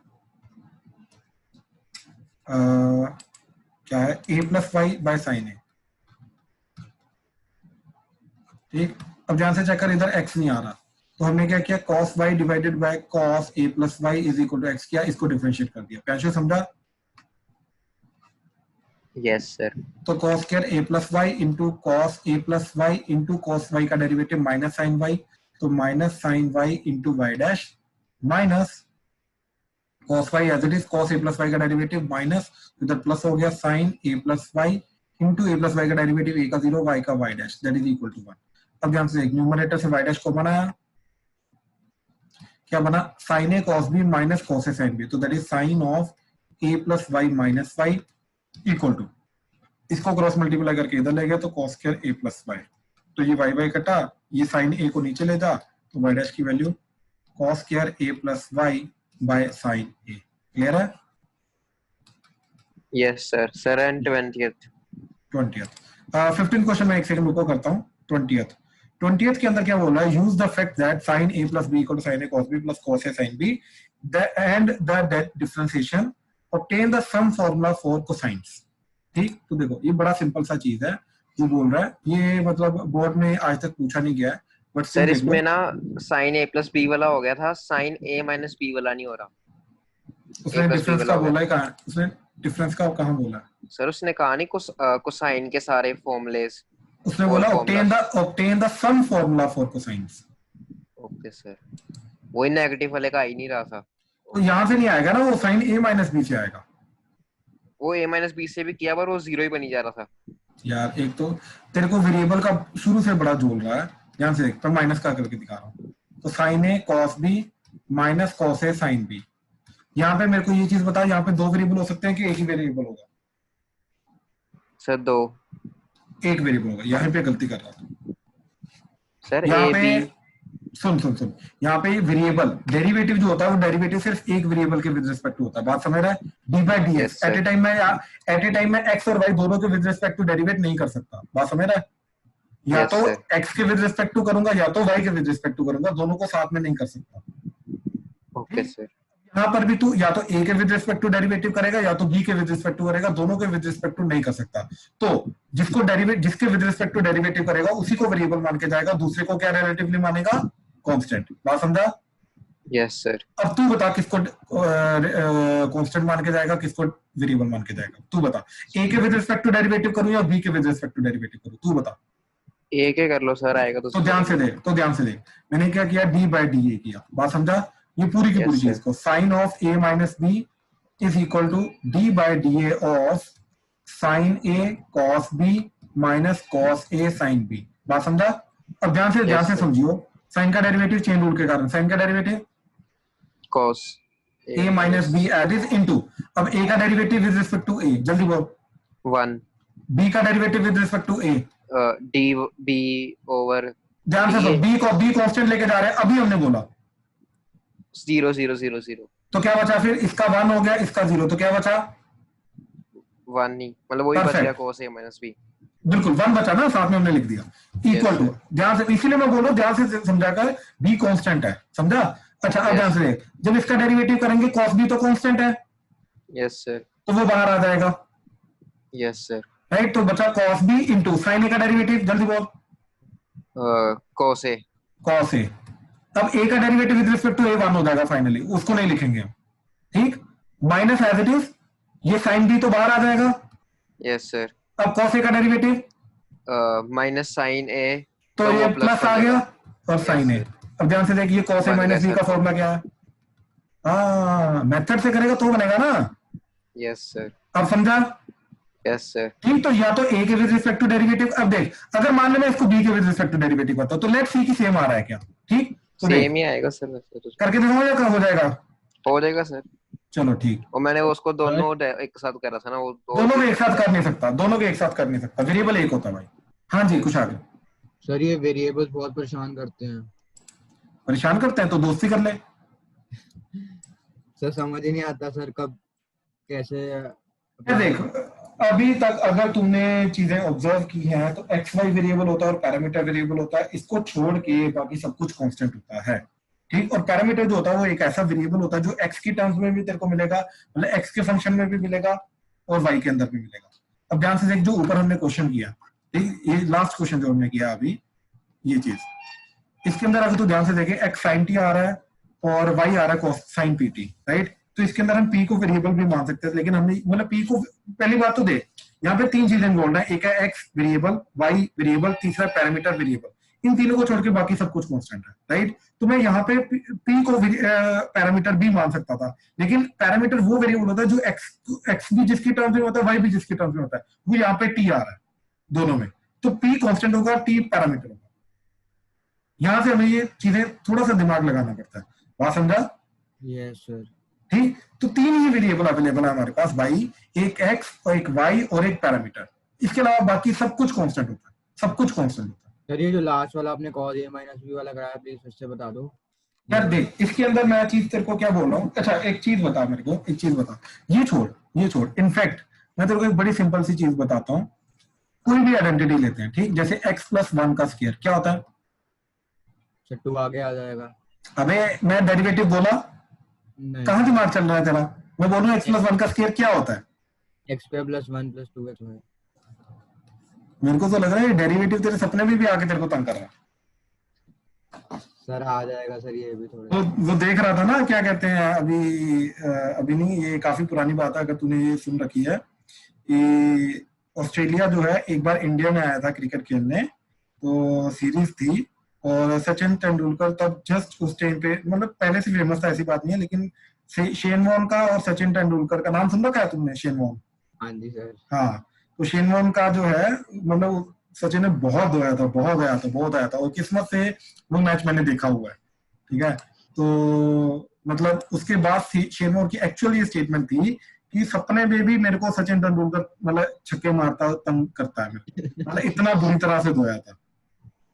क्या है a plus y by sine a. ठीक, अब ध्यान से चेक कर, इधर x नहीं आ रहा, तो हमने क्या किया, cos y divided by cos a plus y is equal to x किया, इसको डिफरेंशिएट कर दिया। प्यांशु समझा? Yes sir. तो cos square a plus y into cos a plus y into cos y का डेरिवेटिव माइनस साइन y, तो minus sine y into y dash minus cos y as it is, cos a plus y का derivative minus इधर plus हो गया sin a plus y into a plus y का derivative a का 0 y का y dash that is equal to 1। अब ध्यान से देख, न्यूमरेटर से y डैश को बनाया, क्या बना, sin a cos b minus cos a sin b, तो that is sin of a plus y minus y equal to, इसको क्रॉस मल्टीप्लाई करके इधर ले गया तो cos square a plus y, तो ये y y कटा, ये sin a को नीचे ले जा, तो y डैश की value cos square a plus y by sin a। Clear है? Yes sir. Sir and 20th 15 question में एक सेकंड रुको करता हूँ। 20th के अंदर क्या बोल रहा है, use the fact that sin a plus b equal to sin a cos b plus cos a sin b and the differentiation obtain the sum formula for cosines। ठीक, तो देखो ये बड़ा सिंपल सा चीज है, जो बोल रहा है ये मतलब बोर्ड में आज तक पूछा नहीं गया है, बट सर इसमें ना sin a प्लस b वाला हो गया था, sin a माइनस b वाला नहीं हो रहा। उसने डिफरेंस का बोला है, कहाँ उसने डिफरेंस का कहाँ बोला? सर उसने कहा नहीं कोसाइन के सारे फॉर्मूलेस, उसने बोला obtain the sum formula for cosines। Okay sir, वही नेगेटिव वाले का आ ही नहीं रहा था। तो यहाँ से नहीं आएगा ना, वो sin a माइनस b से आएगा। वो a माइनस b से भी किया पर वो 0 ही बनी जा रहा था। यार एक तो तेरे को वेरिएबल का शुरू से बड़ा झोल रहा है, ध्यान से देख, मैं माइनस का करके दिखा रहा हूँ, तो sin a cos b minus cos a sin b। यहाँ पे मेरे को ये चीज बता, यहाँ पे 2 वेरिएबल हो सकते हैं कि एक ही वेरिएबल होगा? सर 2, एक वेरिएबल होगा, यहाँ पे गलती कर रहा था सर यहाँ a पे b सुन सुन सुन, यहाँ पे वेरिएबल डेरिवेटिव जो होता है वो डेरिवेटिव सिर्फ एक वेरिएबल के विद रिस्पेक्ट टू होता है, बात समझ रहा है? D by d x at a time में एक्स और वाई दोनों के विद रिस्पेक्ट टू डेरिवेट नहीं कर सकता, बात समझ रहा है? या तो एक्स के विद रिस्पेक्ट टू करूंगा या तो वाई के विद रिस्पेक्ट टू करूंगा, दोनों को साथ में नहीं कर सकता। Okay sir. यहाँ पर भी तू या तो ए के विद रिस्पेक्ट टू डेरिवेटिव करेगा या तो बी के विद रिस्पेक्ट टू करेगा, दोनों के विद रिस्पेक्ट टू नहीं कर सकता। तो जिसके विद रिस्पेक्ट टू डेरिवेटिव करेगा उसी को वेरिएबल मान के जाएगा, दूसरे को क्या रिलेटिवली मानेगा? कांस्टेंट। बात समझा? Yes sir. अब तू बता किसको कांस्टेंट मान के जाएगा, किसको वेरिएबल मान के जाएगा? तू बता, ए के विद रिस्पेक्ट टू डेरिवेटिव करूं या बी के विद रिस्पेक्ट टू डेरिवेटिव करूं? तू बता। ए के कर लो सर, आएगा तो ध्यान से देख, मैंने क्या किया? डी बाई डी ए किया, बात समझा? ये पूरी की पूरी चीज को sine of a minus b is equal to d by d a of sine a cos b minus cos a sine b, बात समझा? अब ध्यान से समझियो, साइन का डेरिवेटिव चेन रूल के कारण, साइन का derivative cos a minus b at is into, अब ए का derivative with respect to a, जल्दी बोल। 1 बी का derivative with respect to a d b over, ध्यान से सुन, बी कांस्टेंट लेके जा रहे हैं, अभी हमने बोला 0 0 0 0, तो क्या बचा फिर? इसका 1 हो गया, इसका 0, तो क्या बचा? 1 नहीं, मतलब वही बच गया cos a minus b। बिल्कुल 1 बचा ना, साथ में हमने लिख दिया इक्वल टू, ध्यान से, इसीलिए मैं बोलूं ध्यान से समझाकर, b कांस्टेंट है, समझा? अच्छा अब ध्यान से देख, जब इसका डेरिवेटिव करेंगे cos b तो कांस्टेंट है, यस सर, तो वो बाहर आ जाएगा, यस सर, राइट? तो बचा cos b into sin a का डेरिवेटिव, जल्दी बोल। cos a, cos a, अब a का derivative with respect to a 1 हो जाएगा फाइनली, उसको नहीं लिखेंगे हम, ठीक? माइनस एज इट इज, ये sin b तो बाहर आ जाएगा, यस सर। अब cos a का डेरिवेटिव माइनस sin a, तो ये प्लस आ गया और sin a। अब ध्यान से देखिए cos a माइनस b का फॉर्मूला क्या है? हाँ, मेथड से करेगा तो बनेगा ना, यस सर। अब समझा? Yes sir. ठीक, तो या तो a के विद रिस्पेक्ट टू डेरिवेटिव, अब देख अगर मान ले मैं इसको b के विद रिस्पेक्ट टू डेरिवेटिव करता हूं तो लेट्स सी कि सेम आ रहा है क्या, ठीक? तो सेम ही आएगा सर, वैसे तो करके दिखाऊं या कब हो जाएगा? हो जाएगा सर। चलो ठीक, और मैंने उसको दोनों एक साथ करा था ना, वो दोनों को एक साथ कर नहीं सकता, दोनों को एक साथ कर नहीं सकता, वेरिएबल एक होता है भाई। हाँ जी, कुछ आगे। सर ये वेरिएबल्स बहुत परेशान करते हैं, तो दोस्ती कर ले। सर समझ ही नहीं आता सर कब कैसे। देख अभी तक अगर तुमने चीजें ऑब्जर्व की हैं तो एक्स वाई वेरिएबल होता है और पैरामीटर वेरिएबल होता है, इसको छोड़ के बाकी सब कुछ कांस्टेंट होता है, ठीक? और पैरामीटर जो होता है वो एक ऐसा वेरिएबल होता है जो एक्स की टर्म्स में भी तेरे को मिलेगा, मतलब एक्स के फंक्शन में भी मिलेगा और वाई के अंदर भी मिलेगा। अब ध्यान से देख, जो ऊपर हमने क्वेश्चन किया, ठीक? ये लास्ट क्वेश्चन जो हमने किया अभी, ये चीज इसके अंदर अगर तू ध्यान से देखे, एक्स साइन टी आ रहा है और वाई आ रहा है cos sine p T, right? तो इसके अंदर हम p को वेरिएबल भी मान सकते हैं, लेकिन हमने मतलब p को, पहली बात तो देख यहाँ पे 3 चीजें इन्वॉल्व है, एक है x वेरिएबल, y वेरिएबल, तीसरा पैरामीटर वेरिएबल। इन तीनों को छोड़ के बाकी सब कुछ कांस्टेंट है, राइट? तो मैं यहाँ पे p को पैरामीटर भी मान सकता था, लेकिन पैरामीटर वो वेरिएबल होता है जो x भी जिसकी टर्म्स में होता है, y भी जिसकी टर्म्स में होता है, वो यहाँ पे t आ रहा है दोनों में, तो p कांस्टेंट होगा, t पैरामीटर होगा। यहाँ से हमें ये चीजें थोड़ा सा दिमाग लगाना पड़ता है, बात समझा? Yes sir. ठीक, तो 3 ही वेरिएबल अवेलेबल है हमारे पास भाई, एक x और एक y और एक पैरामीटर, इसके अलावा बाकी सब कुछ कांस्टेंट होता है, सब कुछ कांस्टेंट होता है। सर ये जो लास्ट वाला आपने cos a minus b वाला कराया, प्लीज फिर से बता दो यार। देख इसके अंदर मैं चीज तेरे को क्या बोल रहा हूँ, अच्छा एक चीज बता मेरे को, एक चीज बता, ये छोड़, इनफैक्ट मैं तेरे को एक बड़ी सिंपल सी चीज बताता हूँ। कोई भी आइडेंटिटी लेते हैं, ठीक? जैसे x + 1 का स्क्वायर क्या होता है? सर 2 आगे आ जाएगा। अबे मैं डेरिवेटिव बोला, कहाँ दिमाग चल रहा है तेरा? मैं बोलूं x + 1 का स्क्वायर क्या होता है? x² + 1 + 2x है। मेरे को तो लग रहा है डेरिवेटिव तेरे सपने में भी आके तेरे को तंग कर रहा है। सर आ जाएगा सर, ये भी थोड़ा वो देख रहा था ना, क्या कहते हैं, अभी नहीं, ये काफी पुरानी बात है अगर तूने ये सुन रखी है कि ऑस्ट्रेलिया जो है एक बार इंडिया में आया था क्रिकेट खेलने, तो सीरीज थी और सचिन तेंदुलकर तब जस्ट उस टाइम पे, मतलब पहले से फेमस था ऐसी बात नहीं है, लेकिन शेन वॉर्न का और सचिन तेंदुलकर का नाम सुन रखा है तुमने? शेन वॉर्न, हाँ जी सर। हाँ, तो शेन वॉर्न का जो है, मतलब सचिन ने बहुत आया था और किस्मत से वो मैच मैंने देखा हुआ है, ठीक है? तो मतलब उसके बाद शेन वॉर्न की एक्चुअली ये स्टेटमेंट थी कि सपने में भी मेरे को सचिन तेंदुलकर मतलब छक्के मारता तंग करता है, मतलब इतना बुरी तरह से धोया था।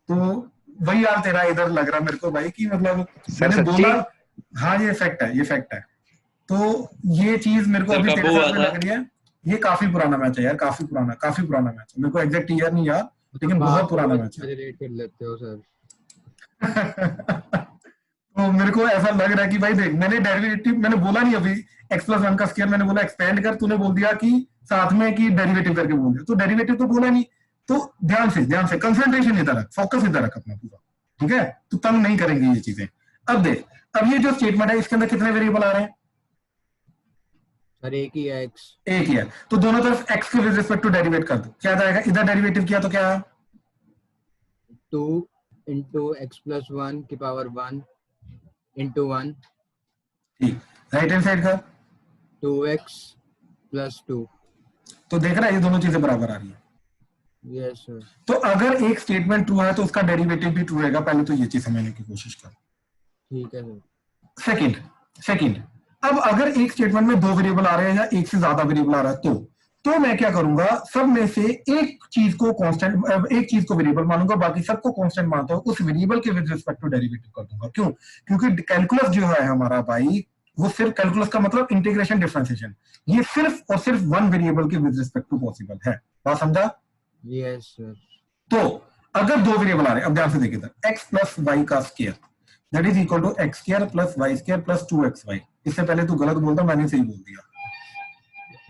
तो वही यार तेरा इधर लग रहा मेरे को भाई कि मतलब सर मैंने सच्ची? बोला हाँ ये फैक्ट है, ये फैक्ट है। तो ये चीज मेरे को सर अभी कब तेरे हुआ साथ में था? लग रही है। ये काफी पुराना मैच है यार, काफी पुराना मैच है। मेरे को एग्जैक्ट ईयर नहीं याद, लेकिन बहुत पुराना मैच है। रिलेट कर लेते हो सर। तो मेरे को ऐसा लग रहा है कि भाई देख, मैंने डेरिवेटिव मैंने बोला नहीं अभी x+1 का स्क्वायर, मैंने बोला एक्सपेंड कर, तूने बोल दिया कि साथ में कि डेरिवेटिव करके बोल दिया, तो डेरिवेटिव तो बोला नहीं। तो ध्यान से कंसंट्रेशन इधर रख, फोकस इधर रख अपना पूरा, ठीक है? तो तंग नहीं करेंगे ये चीजें। अब देख, अब ये जो स्टेटमेंट है इसके अंदर कितने वेरिएबल आ रहे हैं? सर एक ही है x। एक ही है, तो दोनों तरफ x के विद रिस्पेक्ट टू डेरिवेट कर दो, क्या जाएगा? इधर डेरिवेटिव किया तो क्या? 2 into x+1 की पावर 1 into 1। ठीक, राइट हैंड साइड का 2x + 2। तो देख रहा है ये दोनों चीजें बराबर आ रही है। Yes sir. तो अगर एक स्टेटमेंट ट्रू है तो उसका डेरिवेटिव भी ट्रू रहेगा। पहले तो ये चीज समझने की कोशिश कर। ठीक है सर। सेकंड, अब अगर एक स्टेटमेंट में दो वेरिएबल आ रहे हैं या एक से ज्यादा वेरिएबल आ रहा है तो मैं क्या करूंगा, सब में से एक चीज को कांस्टेंट, एक चीज को वेरिएबल मानूंगा, बाकी सबको कांस्टेंट मानता हूं, उस वेरिएबल के विद रिस्पेक्ट टू डेरिवेटिव कर दूंगा। क्यों? क्योंकि कैलकुलस जो है हमारा भाई, वो सिर्फ कैलकुलस का मतलब इंटीग्रेशन डिफरेंशिएशन, ये सिर्फ और सिर्फ वन वेरिएबल के विद रिस्पेक्ट टू पॉसिबल है। बात समझा? Yes sir. तो अगर दो वेरिएबल आ रहे हैं, अब ध्यान से देखिए इधर, x + y का square that is equal to x² + y² + 2xy। इससे पहले तू गलत बोलता, मैंने सही बोल दिया।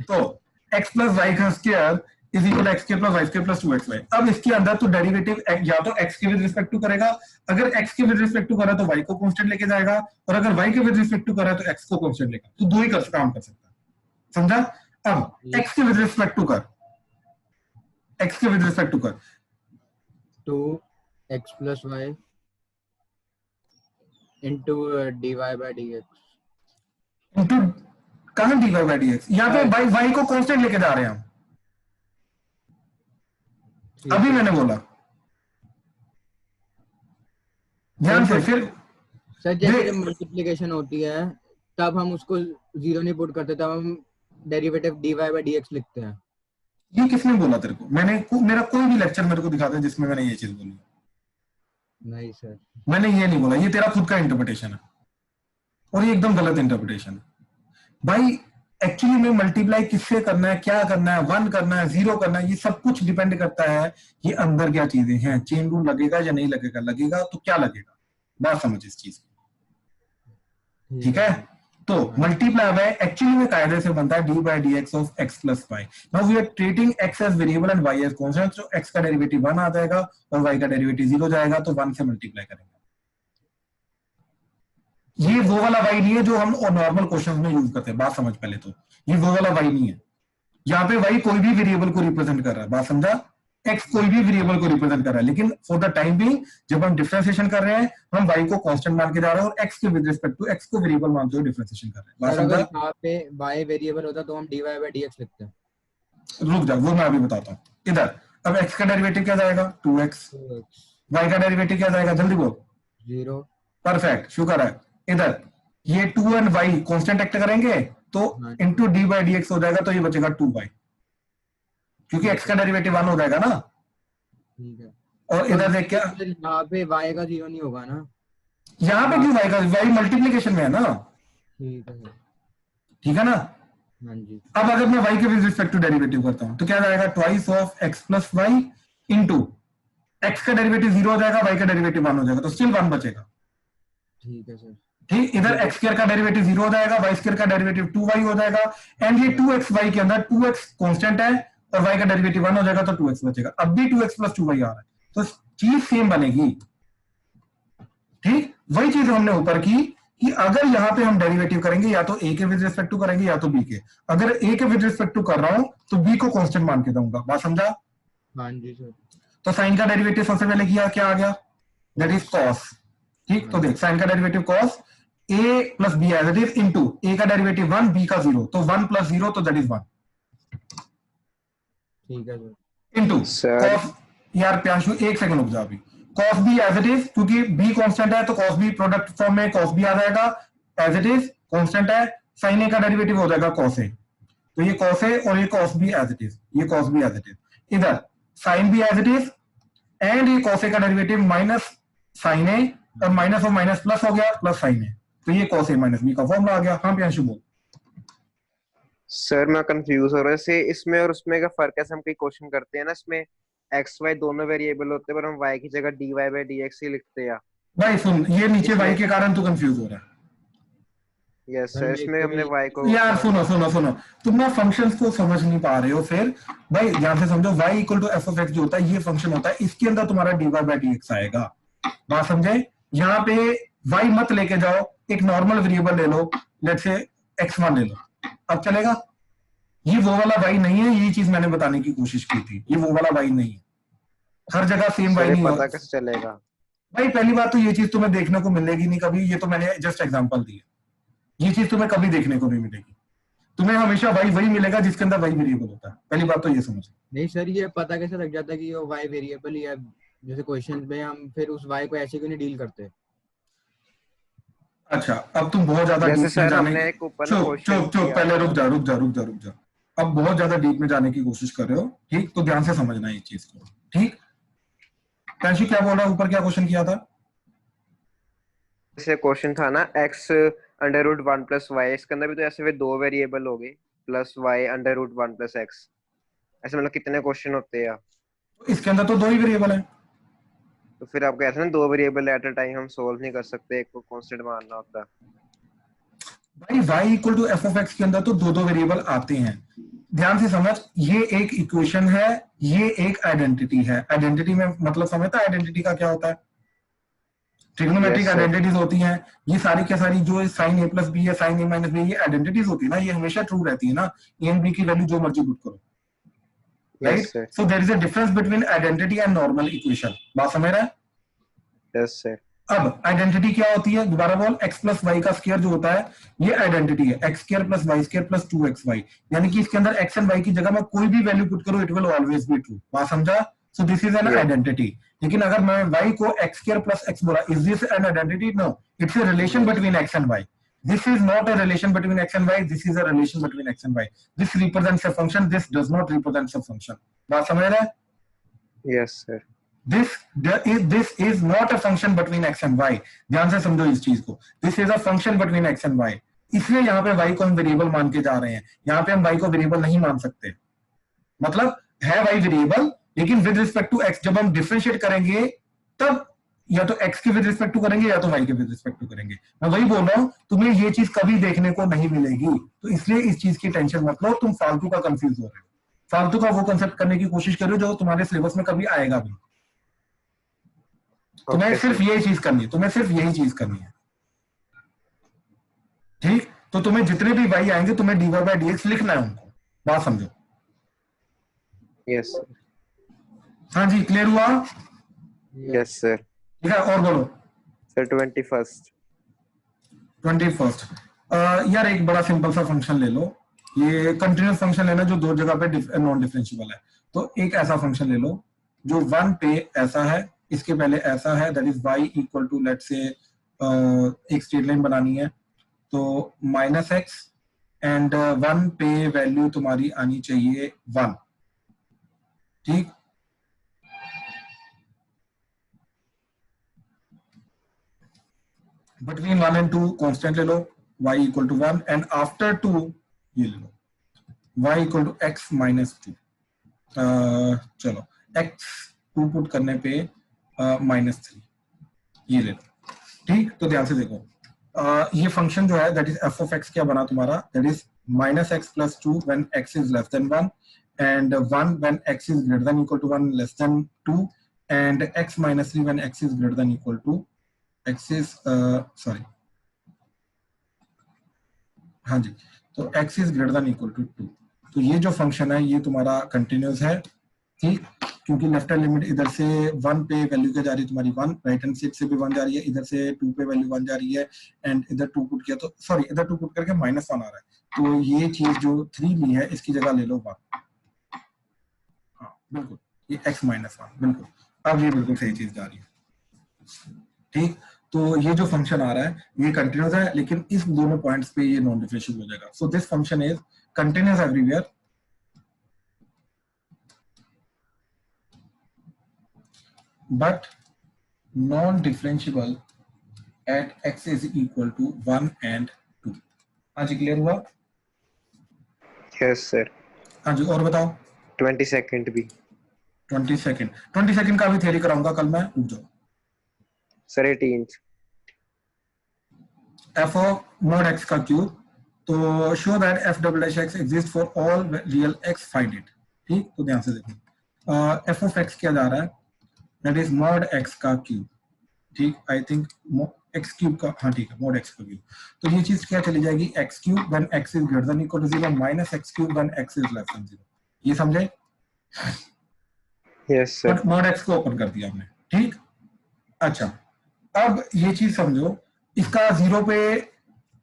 तो x + y का square is equal to x² + y² + 2xy। अब इसके अंदर तो डेरिवेटिव या तो x के विद रिस्पेक्ट टू करेगा, अगर x के विद रिस्पेक्ट टू करा तो y को कांस्टेंट लेके जाएगा, और अगर y के विद रिस्पेक्ट टू करा तो x को कांस्टेंट लेगा। तो दो ही काम कर सकता है, समझा? अब x के विद रिस्पेक्ट टू कर, x के विद रिस्पेक्ट टू कर 2x + y into dy/dx। Into कहां dy/dx? यहाँ पे y को कांस्टेंट लेके जा रहे हैं हम। अभी मैंने बोला, ध्यान से। फिर सर जैसे जब मल्टीप्लिकेशन होती है तब हम उसको 0 नहीं पुट करते, तब हम डेरिवेटिव dy/dx लिखते हैं। ये किसने बोला तेरे को? मेरा कोई भी लेक्चर मेरे को दिखा दे जिसमें मैंने ये चीज बोली। नहीं सर, मैंने ये नहीं बोला, ये तेरा खुद का इंटरप्रिटेशन है, और ये एकदम गलत इंटरप्रिटेशन है भाई। एक्चुअली में मल्टीप्लाई किससे करना है, क्या करना है, 1 करना है, 0 करना है, ये सब कुछ डिपेंड करता है ये अंदर क्या चीजें हैं। चेन रूल लगेगा या नहीं लगेगा, लगेगा तो क्या लगेगा, बात समझ इस चीज की, ठीक है? तो मल्टीप्लाई है एक्चुअली में कायदे से बनता है d/dx of x + y। Now we are treating x as variable and y as constant, तो x का डेरिवेटिव 1 आ जाएगा और y का डेरिवेटिव 0 जाएगा, तो 1 से मल्टीप्लाई करेंगे। ये वो वाला y नहीं है जो हम नॉर्मल क्वेश्चंस में यूज करते हैं, बात समझ पहले तो। ये वो वाला y नहीं है, यहाँ पे y कोई भी वेरिएबल को रिप्रेजेंट कर रहा है, बात समझा? x कोई भी वेरिएबल को रिप्रेजेंट कर रहा है, लेकिन फॉर द टाइम बीइंग जब हम डिफरेंशिएशन कर रहे हैं, हम y को कांस्टेंट मान के जा रहे हैं और x के विद रिस्पेक्ट टू x को वेरिएबल मानते हुए डिफरेंशिएशन कर रहे हैं, बात समझा? यहाँ पे y वेरिएबल होता तो हम dy/dx लिखते हैं। रुक जा, वो मैं अभी बताता हूँ। इधर अब x का डेरिवेटिव क्या जाएगा? 2x। y का डेरिवेटिव क्या जाएगा, जल्दी बोल। 0। परफेक्ट, शुक्र है। इधर ये 2 और y कांस्टेंट एक्ट करेंगे तो इनटू d/dx हो जाएगा, तो ये बचेगा 2y, क्योंकि x का डेरिवेटिव 1 हो जाएगा ना। ठीक है। और इधर देख क्या, यहाँ पे y का 0 नहीं होगा ना? यहाँ पे क्यों y का? y मल्टीप्लिकेशन में है ना। ठीक है, ठीक है ना? हाँ जी। अब अगर मैं y के विद रिस्पेक्ट टू डेरिवेटिव करता हूं तो क्या जाएगा? Twice of x + y into x का डेरिवेटिव 0 हो जाएगा, y का डेरिवेटिव 1 हो जाएगा, तो स्टिल 1 बचेगा। ठीक है सर। ठीक, इधर x² का डेरिवेटिव 0 हो जाएगा, y² का डेरिवेटिव 2y हो जाएगा, एंड ये 2xy के अंदर 2x कांस्टेंट है और y का डेरिवेटिव 1 हो जाएगा, तो 2x बचेगा। अब भी 2x + 2y आ रहा है, तो चीज सेम बनेगी। ठीक, वही चीज हमने ऊपर की कि अगर यहाँ पे हम डेरिवेटिव करेंगे या तो a के विद रिस्पेक्ट टू करेंगे या तो b के। अगर a के विद रिस्पेक्ट टू कर रहा हूं तो b को कांस्टेंट मान के दूंगा, बात समझा? हाँ जी सर। तो साइन का डेरिवेटिव सबसे पहले किया, क्या आ गया? That is cos। ठीक, तो देख साइन का derivative cos a + b as it is into a का डेरिवेटिव 1, b का 0, तो 1 + 0 तो दैट इज 1। ठीक है सर। इनटू cos, यार प्याशु एक सेकंड रुक जा अभी। cos b as it is, क्योंकि b कांस्टेंट है तो cos b प्रोडक्ट फॉर्म में cos b आ जाएगा, एज इट इज कांस्टेंट है। sin a का डेरिवेटिव हो जाएगा cos a, तो ये cos a और ये cos b as it is, ये cos b as it is. इधर sin b as it is, and ये cos a का डेरिवेटिव माइनस साइन ए और माइनस और माइनस प्लस हो गया, प्लस साइन ए, तो ये cos a माइनस बी का फॉर्मूला आ गया। हाँ प्रियांशु बोल। सर मैं कंफ्यूज हो रहा है से इसमें और उसमें का फर्क है। हम कोई क्वेश्चन करते हैं ना, इसमें एक्स वाई दोनों वेरिएबल होते हैं पर हम वाई की जगह dy by dx ही लिखते हैं। भाई सुन, ये नीचे इसमें- y के कारण तू कंफ्यूज हो रहा है। यस सर, इसमें हमने y को यार सुनो सुनो सुनो, तुम ना फंक्शंस को समझ नहीं पा रहे हो। फिर भाई ध्यान से समझो, y equal to f of x जो होता है ये फंक्शन होता है, इसके अंदर तुम्हारा dy बाय dx आएगा। बात समझे? यहाँ पे y मत लेके जाओ, एक नॉर्मल वेरिएबल ले लो, लेट्स से x1 ले लो, अब चलेगा? ये वो वाला y नहीं है, ये चीज मैंने बताने की कोशिश की थी, ये वो वाला y नहीं है। हर जगह सेम y सर नहीं पता होता कैसे चलेगा? भाई। पहली बात तो ये चीज तुम्हें देखने को मिलेगी नहीं कभी, ये तो मैंने जस्ट एग्जांपल दी है, ये चीज तुम्हें कभी देखने को नहीं मिलेगी। तुम्हें हमेशा y वही मिलेगा जिसके अंदर y वेरिएबल होता है। पहली बात तो ये समझ। नहीं सर, ये पता कैसे लग जाता है कि ये y वेरिएबल ही है? जैसे क्वेश्चन में हम फिर उस y को ऐसे क्यों नहीं डील करते? अच्छा, अब तुम बहुत ज्यादा जैसे डीप में सर जाने हमने एक ऊपर चुप क्वेश्चन चुप चुप, पहले रुक जा रुक जा रुक जा रुक जा। अब बहुत ज्यादा डीप में जाने की कोशिश कर रहे हो, ठीक? तो ध्यान से समझना ये चीज को, ठीक? प्रियांशु क्या बोल रहा है, ऊपर क्या क्वेश्चन किया था? जैसे क्वेश्चन था ना x under root 1 plus y, इसके अंदर भी तो ऐसे फिर दो वेरिएबल हो गए, plus y under root 1 plus x। ऐसे मतलब कितने क्वेश्चन होते हैं? इसके अंदर तो दो ही वेरिएबल है। तो फिर आप कहते हैं ना दो वेरिएबल एट अ टाइम हम सोल्व नहीं कर सकते, एक को कांस्टेंट मानना होता है। भाई y equal to f of x के अंदर तो दो दो वेरिएबल आते हैं। ध्यान से समझ, ये एक इक्वेशन है, ये एक आइडेंटिटी है। आइडेंटिटी में मतलब समझता है आइडेंटिटी का क्या होता है? Trigonometric Yes, sir. आइडेंटिटीज होती हैं ये सारी के सारी, जो साइन ए प्लस बी है, साइन ए माइनस बी, ये आइडेंटिटीज होती है ना, ये हमेशा ट्रू रहती है ना। ए एंड बी की वैल्यू जो मर्जी पुट करो, right? Yes, sir. So there is a difference between identity and normal equation. बात समझ रहा है? Yes sir. अब आइडेंटिटी क्या होती है, दोबारा बोल। एक्स प्लस वाई का स्क्वायर जो होता है ये आइडेंटिटी है, x square plus y square plus 2xy, यानी कि इसके अंदर एक्स एंड वाई की जगह में कोई भी वैल्यू पुट करो, it will always be true. बात समझा? So this is an identity. लेकिन अगर मैं y को x स्क्वायर प्लस x बोला, is this an identity? No, it's a relation between x and y. This is not a relation between x and y, this is a relation between x and y. This represents a function, this does not represent a function. बात समझ रहे हैं? Yes sir. This is not a function between x and y. ध्यान से समझो इस चीज को, this is a function between x and y. इसलिए यहाँ पे y को हम वेरिएबल मान के जा रहे हैं, यहाँ पे हम y को वेरिएबल नहीं मान सकते। मतलब है y वेरिएबल, लेकिन विद रिस्पेक्ट टू x जब हम डिफरेंशिएट करेंगे तब या तो x के विद रिस्पेक्ट टू करेंगे या तो y के विद रिस्पेक्ट टू करेंगे। मैं वही बोल रहा हूँ, तुम्हें ये चीज कभी देखने को नहीं मिलेगी, तो इसलिए इस चीज की टेंशन मत लो। तुम फालतू का कंफ्यूज हो रहे हो, फालतू का वो कंसेप्ट करने की कोशिश कर रहे हो जो तुम्हारे सिलेबस में कभी आएगा भी। तुम्हें सिर्फ यही चीज करनी है, तुम्हें सिर्फ यही चीज करनी है, ठीक? तो तुम्हें जितने भी y आएंगे तुम्हें dy by dx लिखना है उनको। बात समझो? Yes sir. हाँ जी, क्लियर हुआ? Yes sir. ठीक है, और बोलो। सर 21st यार एक बड़ा सिंपल सा फंक्शन ले लो, ये कंटिन्यूअस फंक्शन लेना जो दो जगह पे नॉन डिफरेंशिएबल है। तो एक ऐसा फंक्शन ले लो जो 1 पे ऐसा है, इसके पहले ऐसा है, that is y equal to let's say एक स्ट्रेट लाइन बनानी है तो -x एंड 1 पे वैल्यू तुम्हारी आनी चाहिए 1, ठीक? बिटवीन 1 and 2 कांस्टेंट ले लो, y equal to 1 and after 2 ये ले लो y equal to x minus 2। चलो x 2 पुट करने पे -3 ये ले लो, ठीक? तो ध्यान से देखो, ये फंक्शन जो है that is f of x क्या बना तुम्हारा, that is -x plus 2 when x is less than 1 and 1 when x is greater than equal to 1 less than 2 and x minus 3 when x is greater than equal to x is sorry हाँ जी, तो x is greater than equal to 2। तो ये जो function है ये तुम्हारा continuous है, ठीक? क्योंकि लेफ्ट हैंड लिमिट इधर से 1 पे वैल्यू क्या जा रही है तुम्हारी 1, राइट हैंड साइड से भी 1 जा रही है, इधर से 2 पे वैल्यू 1 जा रही है एंड इधर 2 पुट किया तो सॉरी इधर 2 पुट करके -1 आ रहा है। तो ये चीज जो 3 ली है इसकी जगह ले लो 1। हाँ बिल्कुल, ये x -1 बिल्कुल, अब ये बिल्कुल सही चीज जा रही है, ठीक? तो ये जो फंक्शन आ रहा है ये कंटिन्यूअस है, लेकिन इस दोनों पॉइंट्स पे ये नॉन डिफरेंशिएबल हो जाएगा। So this function is continuous everywhere but non differentiable at x is equal to 1 and 2। हाँ जी, क्लियर हुआ? Yes sir. हाँ जी, और बताओ। 20 सेकंड भी 20 सेकंड का भी थ्योरी कराऊंगा कल मैं, रुक जाओ। Sir 18th। f of mod x का क्यूब, तो show that f double dash x exist for all real x, find it. ठीक, तो ध्यान से देखो, f of x क्या जा रहा है, दैट इज mod x का क्यूब। ठीक, आई थिंक x क्यूब का, हाँ ठीक है, mod x का क्यूब। तो ये चीज क्या चली जाएगी, x cube when x is greater than equal to 0 minus x cube when x is less than 0। ये समझे? Yes sir. mod x को ओपन कर दिया हमने। ठीक, अच्छा, अब ये चीज समझो, इसका 0 पे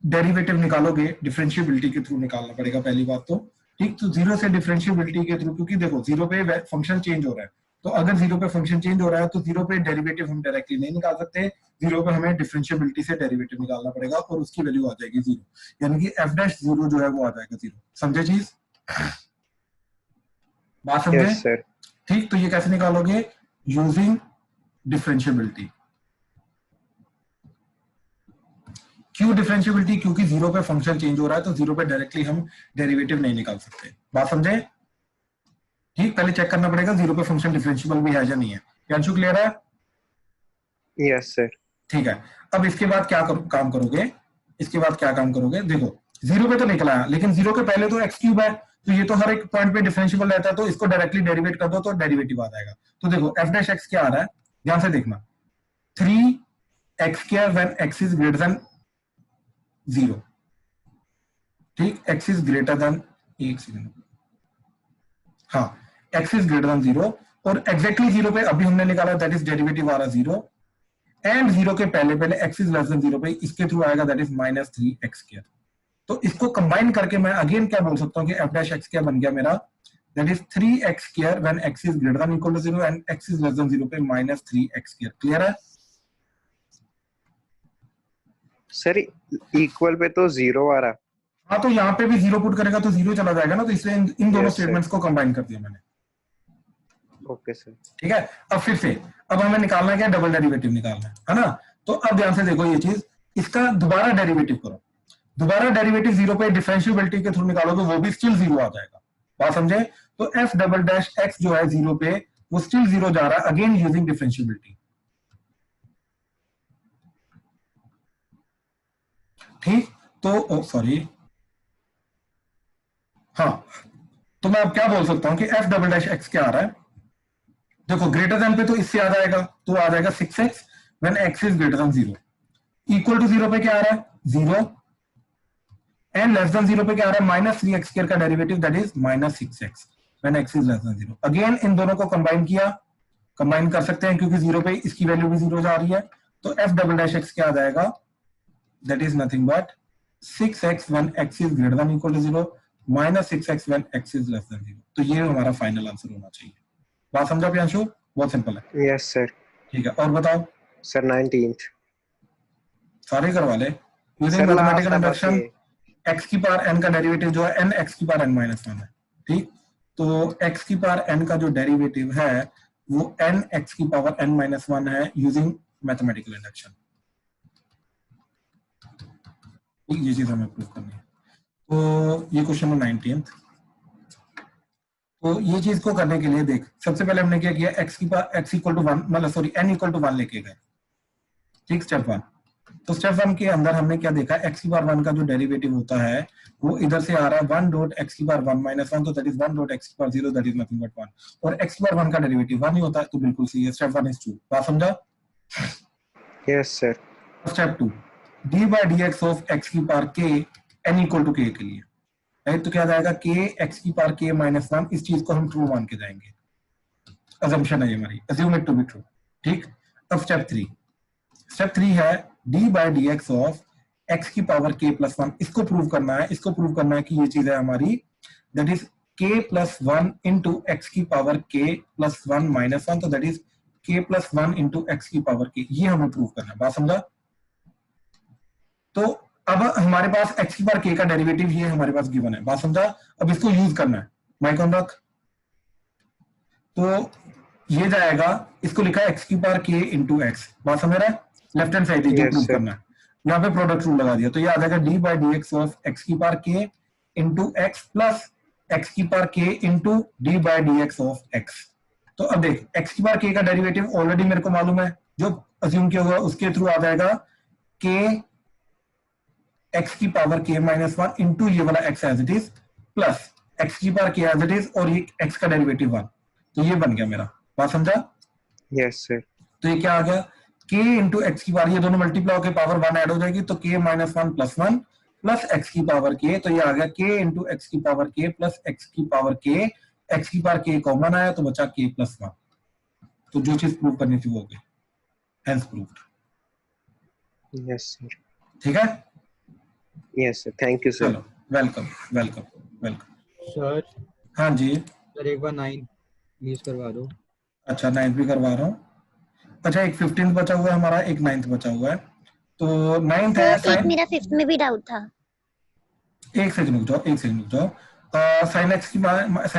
डेरिवेटिव निकालोगे, डिफरेंशिएबिलिटी के थ्रू निकालना पड़ेगा पहली बात तो। ठीक, तो 0 से डिफरेंशिएबिलिटी के थ्रू, क्योंकि देखो 0 पे फंक्शन चेंज हो रहा है, तो अगर 0 पे फंक्शन चेंज हो रहा है तो 0 पे डेरिवेटिव हम डायरेक्टली नहीं निकाल सकते, 0 पे हमें डिफरेंशिएबिलिटी से डेरिवेटिव निकालना पड़ेगा और उसकी वैल्यू आ जाएगी 0, यानी कि f डैश 0 जो है वो आ जाएगा 0। समझे चीज? बात समझे? Yes sir. ठीक, तो ये कैसे निकालोगे, यूजिंग डिफरेंशिएबिलिटी। क्यों डिफरेंशिएबिलिटी? क्योंकि 0 पे फंक्शन चेंज हो रहा है तो 0 पे डायरेक्टली हम डेरिवेटिव नहीं निकाल सकते। बात समझे? ठीक, पहले चेक करना पड़ेगा 0 पे फंक्शन डिफरेंशिएबल भी है या नहीं है। यान्शु क्लियर है? Yes sir. ठीक है, अब इसके बाद क्या काम करोगे, इसके बाद क्या काम करोगे, देखो 0 पे तो निकला है, लेकिन 0 के पहले तो x क्यूब है, तो ये तो हर एक पॉइंट पे डिफरेंशिएबल रहता है, तो इसको डायरेक्टली डेरिवेट कर दो तो डेरिवेटिव आ जाएगा। तो देखो f डैश x क्या आ रहा है, ध्यान से देखना, 3x² when x is greater than 0। ठीक, x इज ग्रेटर देन, एक सेकंड, हाँ, x इज ग्रेटर देन 0 और एग्जैक्टली 0 पे अभी हमने निकाला, दैट इज डेरिवेटिव आ रहा 0, एंड 0 के पहले x इज लेस देन 0 पे इसके थ्रू आएगा, दैट इज माइनस 3x²। तो इसको कंबाइन करके मैं अगेन क्या बोल सकता हूँ कि f डैश x क्या बन गया मेरा, that is 3x² when x is greater than equal to 0 and x is less than 0 पे माइनस 3x²। क्लियर है? सर इक्वल पे तो 0 आ रहा। हाँ, तो यहाँ पे भी 0 पुट करेगा तो 0 चला जाएगा ना, तो इसलिए इन दोनों Yes, स्टेटमेंट्स को कंबाइन कर दिया मैंने। Okay sir. ठीक है, अब फिर से, अब हमें निकालना है क्या, डबल डेरिवेटिव निकालना है ना। तो अब ध्यान से देखो ये चीज, इसका दोबारा डेरिवेटिव करो, दोबारा डेरिवेटिव 0 पे डिफरेंशिएबिलिटी के थ्रू निकालोगे, वो भी स्टिल 0 आ जाएगा। बात समझे? तो f डबल डैश x जो है 0 पे, वो स्टिल 0 जा रहा है, अगेन यूजिंग डिफरेंशिएबिलिटी। ठीक, तो सॉरी, हाँ, तो मैं अब क्या बोल सकता हूं कि f डबल डैश x क्या आ रहा है, देखो ग्रेटर देन पे तो इससे आ जाएगा, तो आ जाएगा 6x when x is greater than 0, equal to 0 पे क्या आ रहा है 0, एंड लेस देन 0 पे क्या आ रहा है माइनस 3x² का derivative, that is minus 6x when x is less than 0। Again in दोनों को कंबाइन किया, कंबाइन कर सकते हैं क्योंकि 0 पे इसकी वैल्यू भी 0 जा रही है, तो f डबल डैश x क्या आ जाएगा, that is nothing but 6x when x is greater than equal to 0 minus 6x when x is less than 0। तो ये हमारा फाइनल आंसर होना चाहिए। बात समझा प्रियांशु? बहुत सिंपल है। Yes sir. ठीक है, और बताओ सर 19th सारे करवा ले। यूजिंग मैथमेटिकल इंडक्शन, x की पावर n का डेरिवेटिव जो है n x की पावर n माइनस 1 है। ठीक, तो x की पावर n का जो डेरिवेटिव है वो n x की पावर n माइनस 1 है यूजिंग मैथमेटिकल इंडक्शन। ये चीज हमें प्रूव करनी है। तो ये क्वेश्चन नंबर 19th। तो ये चीज को करने के लिए देख, सबसे पहले हमने क्या किया, x की पावर x इक्वल टू 1, मतलब सॉरी n इक्वल टू 1 लेके गए। ठीक, स्टेप 1। तो स्टेप 1 के अंदर हमने क्या देखा, x की पावर 1 का जो डेरिवेटिव होता है वो इधर से आ रहा है 1 डॉट x की पावर 1 माइनस 1, तो दैट इज 1 डॉट x की power 0, that is nothing but 1, और x की पावर 1 का डेरिवेटिव 1 ही होता है, तो बिल्कुल सही है। Step 1 is true. बात समझा? Yes sir. Step 2, d by dx of x की power k n equal to k के लिए, राइट, तो क्या जाएगा k x की पावर k माइनस 1, इस चीज को हम ट्रू मान के जाएंगे, अजम्पशन है ये हमारी, assume it to be true. ठीक, अब स्टेप 3, स्टेप 3 है d by dx of x की पावर k प्लस 1, इसको प्रूव करना है, इसको प्रूव करना है कि ये चीज है हमारी, that is k plus 1 into x की पावर k प्लस 1 माइनस 1, तो that is k plus 1 into x की पावर k, ये हमें प्रूव करना है। बात समझा? तो अब हमारे पास x की पावर k का डेरिवेटिव ये हमारे पास गिवन है। बात समझा? अब इसको यूज करना है, माइक ऑन रख। तो ये जाएगा, इसको लिखा है x की पावर k इंटू एक्स, बात समझ रहा है? लेफ्ट हैंड साइड जो प्रूव करना है, यहाँ पे प्रोडक्ट रूल लगा दिया, तो ये आ जाएगा d by d x of x की power k into x plus x की power k into d by d x of x। तो अब देख x की पावर k का डेरिवेटिव ऑलरेडी मेरे को मालूम है, जो अज्यूम किया होगा उसके थ्रू आ जाएगा k x की पावर k माइनस 1 इंटू ये वाला x as it is plus x की power k as it is और ये x का डेरिवेटिव 1, तो ये बन गया मेरा, बात समझा? Yes sir. तो ये क्या आ गया k इंटू एक्स की पावर, ये दोनों मल्टीप्लाई होकर पावर 1 ऐड हो जाएगी, तो k minus 1 plus 1 plus x की पावर k, तो ये आ गया k इंटू एक्स की पावर k प्लस x की पावर k, x की पावर k कॉमन आया तो बचा k प्लस 1। तो जो चीज प्रूव करनी थी वो हो गई, हेंस प्रूव्ड। Yes sir. ठीक है? Yes sir, thank you sir. चलो वेलकम वेलकम वेलकम। सर हाँ जी सर एक बार 9 प्लीज करवा दो। अच्छा 9th भी करवा रहा हूँ। अच्छा एक 15th बचा हुआ है हमारा, एक 9th बचा हुआ है, तो 9th है सर एक मेरा 5th में भी डाउट था। एक सेकंड रुक जाओ, एक सेकंड रुक जाओ। sin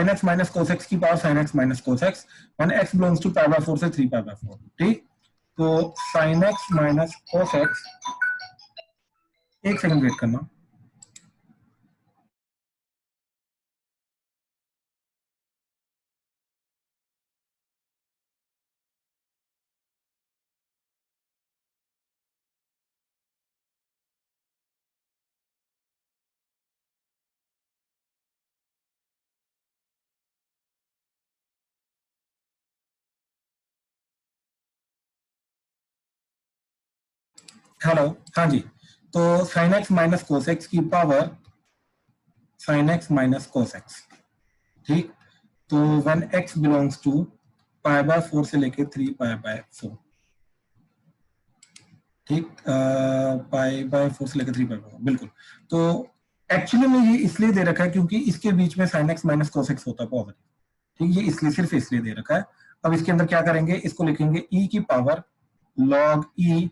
x माइनस cos x की पावर sin x माइनस cos x when x belongs to pi by 4 से 3 pi by 4, ठीक? तो sin x माइनस cos x, एक सेकंड वेट करना। हेलो, हाँ जी, तो sin x माइनस cos x की पावर sin x माइनस cos x, ठीक? तो when x belongs to pi by 4 से लेके 3 pi by 4, ठीक? pi by 4 से लेके 3 pi by 4, बिल्कुल। तो एक्चुअली में ये इसलिए दे रखा है क्योंकि इसके बीच में sin x माइनस cos x होता है पॉजिटिव, ठीक? ये इसलिए सिर्फ इसलिए दे रखा है। अब इसके अंदर क्या करेंगे, इसको लिखेंगे e की power log e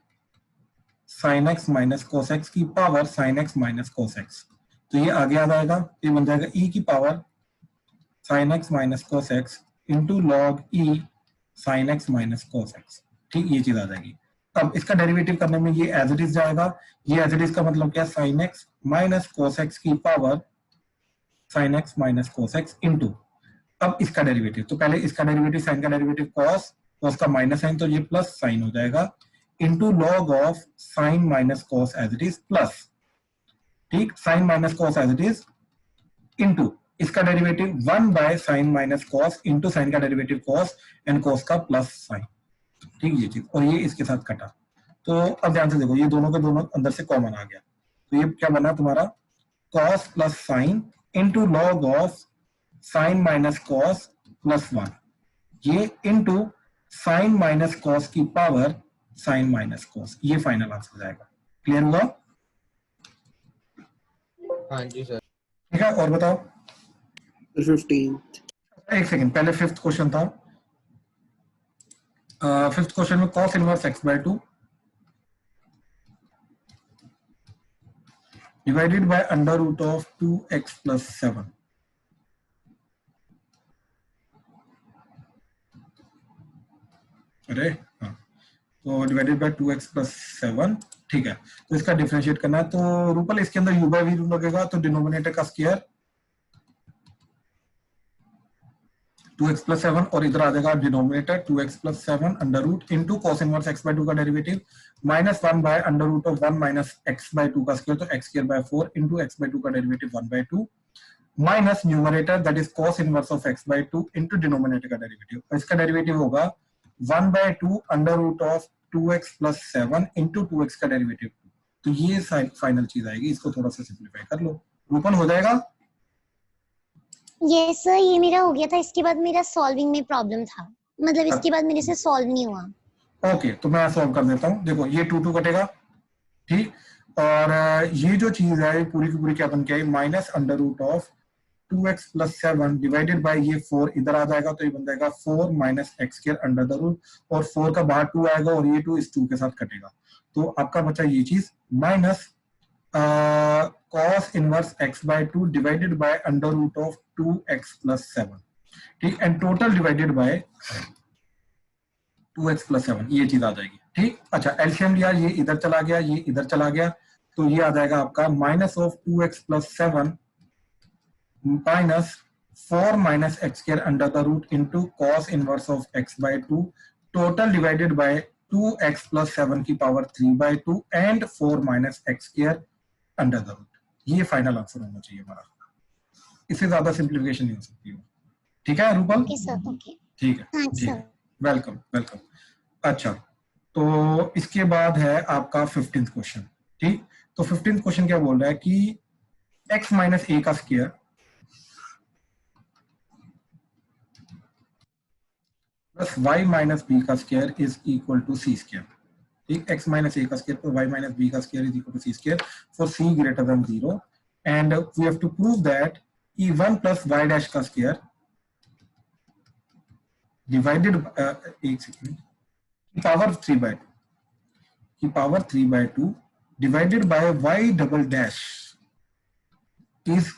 sin x माइनस cos x की पावर sin x माइनस cos x, तो ये आगे आ जाएगा, ये बन जाएगा e की पावर sin x माइनस cos x into log e sin x माइनस cos x, ठीक? ये चीज आ जाएगी। अब इसका डेरिवेटिव करने में ये एज इट इज जाएगा, ये एज इट इज का मतलब क्या, sin x माइनस cos x की पावर sin x माइनस cos x इंटू, अब इसका डेरिवेटिव, तो पहले इसका डेरिवेटिव साइन का डेरिवेटिव cos का माइनस साइन, तो ये प्लस साइन हो जाएगा into log of sine minus cos as it is plus, ठीक? Sine minus cos as it is into इसका derivative 1 by sine minus cos into sine का derivative cos and cos का plus sign, ठीक? ये चीज, और ये इसके साथ कटा। तो अब ध्यान से देखो, ये दोनों के दोनों अंदर से कॉमन आ गया, तो ये क्या बना तुम्हारा cos plus sine into log of sine minus cos plus 1, ये इंटू साइन माइनस कॉस की पावर साइन माइनस कॉस, ये फाइनल आंसर जाएगा। क्लियर हुआ? हाँ जी सर। ठीक है, और बताओ। 15 एक सेकंड, पहले 5th क्वेश्चन था। 5th क्वेश्चन में cos inverse x by 2 divided by under root of 2x plus 7, अरे हाँ, तो डिवाइडेड बाय 2x प्लस 7, ठीक है? तो इसका डिफरेंशिएट करना है, तो रूपल इसके अंदर u बाय v लगेगा, तो डिनोमिनेटर का स्क्वायर 2x प्लस 7 और इधर आ जाएगा denominator 2x plus 7 under root into cos inverse x by 2 का derivative minus 1 by under root of 1 minus x by 2 का स्क्वायर, तो x square by 4 into x by 2 का derivative 1 by 2 minus numerator that is cos inverse of x by 2 into denominator का derivative, इसका derivative होगा 1 by 2 under root of 2x plus 7 into 2x का derivative 2, तो ये final चीज आएगी। इसको थोड़ा सा सिंपलीफाई कर लो, रूपन हो जाएगा। यस सर, ये मेरा हो गया था, इसके बाद मेरा सॉल्विंग में प्रॉब्लम था, मतलब इसके बाद मेरे से सॉल्व नहीं हुआ। ओके, तो मैं सॉल्व कर देता हूँ। देखो ये 2 2 कटेगा, ठीक? और ये जो चीज है पूरी की पूरी क्या बन के आई, minus under root of 2x plus 7 divided by ये 4 इधर आ जाएगा, तो ये बन जाएगा 4 minus x square under the root, और 4 का बाहर 2 आएगा और ये 2 इस 2 के साथ कटेगा, तो आपका बचा ये चीज minus cos inverse x by 2 divided by under root of 2x plus 7, ठीक? And total divided by 2x plus 7 ये चीज आ जाएगी। ठीक, अच्छा एलसीएम लिया, ये इधर चला गया, ये इधर चला गया, तो ये आ जाएगा आपका minus of 2x plus 7 minus 4 minus x square under the root into cos inverse of x by 2 total divided by 2x plus 7 की power 3 by 2 and 4 minus x square under the root. ये final answer होना चाहिए हमारा, इससे ज्यादा simplification नहीं हो सकती है। ठीक है रूपल? ओके सर, ओके ठीक है, थैंक्स ठीक सर। है, वेलकम वेलकम। अच्छा, तो इसके बाद है आपका 15th क्वेश्चन। ठीक, तो 15th क्वेश्चन क्या बोल रहा है कि x माइनस ए का square plus y minus b का square is equal to c square. ठीक, x माइनस ए का square plus y minus b का square is equal to c square for c greater than 0 and we have to prove that e1 plus y dash का square divided एक second power 3 by 2 की power 3 by 2 divided by y double dash is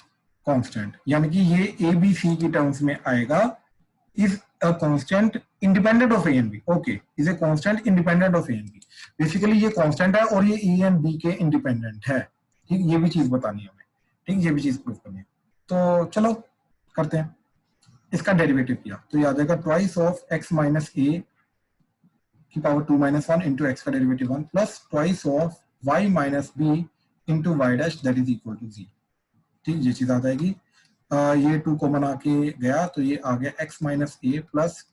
constant, यानी कि ये a b c की terms में आएगा, is a constant independent of a and b। Okay, is a constant independent of a and b। Basically ये constant है और ये e एंड b के इंडिपेंडेंट है। ठीक, ये भी चीज बतानी है हमें। ठीक, ये भी चीज प्रूव करनी है, तो चलो करते हैं। इसका डेरिवेटिव किया तो ये आ जाएगा twice of x minus a की पावर 2 माइनस 1 इंटू एक्स का derivative 1 plus twice of y minus b into y dash that is equal to 0। ठीक, ये चीज आ जाएगी। ये 2 कॉमन आके गया तो ये आ गया x minus a plus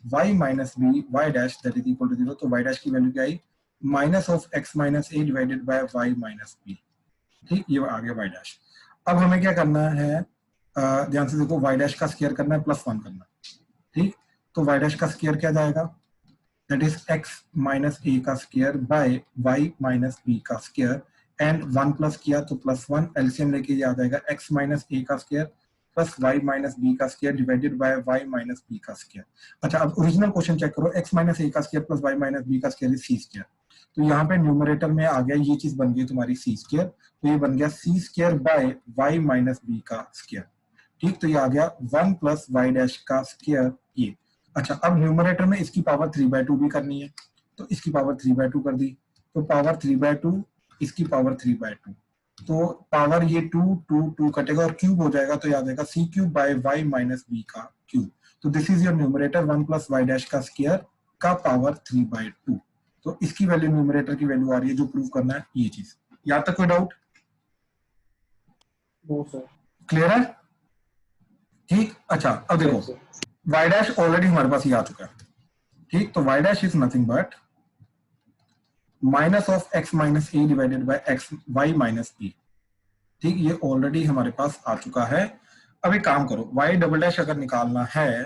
y minus b y dash that is equal to 0। तो y डैश की वैल्यू क्या आई, minus of x minus a divided by y minus b। ठीक, ये आ गया y डैश। अब हमें क्या करना है, ध्यान से देखो, y डैश का स्क्वायर करना है प्लस 1 करना है। ठीक, तो y डैश का स्क्वायर क्या जाएगा, that is x minus a का square by y minus b का स्क्वायर एंड 1 प्लस किया तो प्लस 1, एलसीएम लेके ये आ जाएगा x माइनस a का square plus y minus b का square divided by y minus b का स्क्वायर। अच्छा, अब ओरिजिनल क्वेश्चन चेक करो, x माइनस a का square plus y minus b का स्क्वायर इज c स्क्वायर। तो यहाँ पे न्यूमरेटर में आ गया, ये चीज बन गई तुम्हारी c स्क्वायर, तो ये बन गया c square by y minus b का स्क्वायर। ठीक, तो ये आ गया 1 प्लस y डैश का स्क्वायर ये। अच्छा, अब न्यूमरेटर में इसकी पावर 3 बाय 2 भी करनी है, तो इसकी पावर 3 बाय 2 कर दी, तो पावर 3 बाय 2 इसकी पावर 3 बाय 2, तो पावर ये 2 2 2 कटेगा और क्यूब हो जाएगा, तो याद आएगा c cube by y minus b का क्यूब। तो this is your numerator 1 plus y dash का स्क्वायर का पावर 3 बाय 2। तो इसकी वैल्यू न्यूमरेटर की वैल्यू आ रही है, जो प्रूव करना है ये चीज। यहाँ तक कोई डाउट? क्लियर है? ठीक, अच्छा अब देखो y डैश ऑलरेडी हमारे पास ये आ चुका है। ठीक, तो y dash is nothing but minus of x minus a divided bye x y minus b। ठीक, ये ऑलरेडी हमारे पास आ चुका है। अब एक काम करो, y डबल डैश अगर निकालना है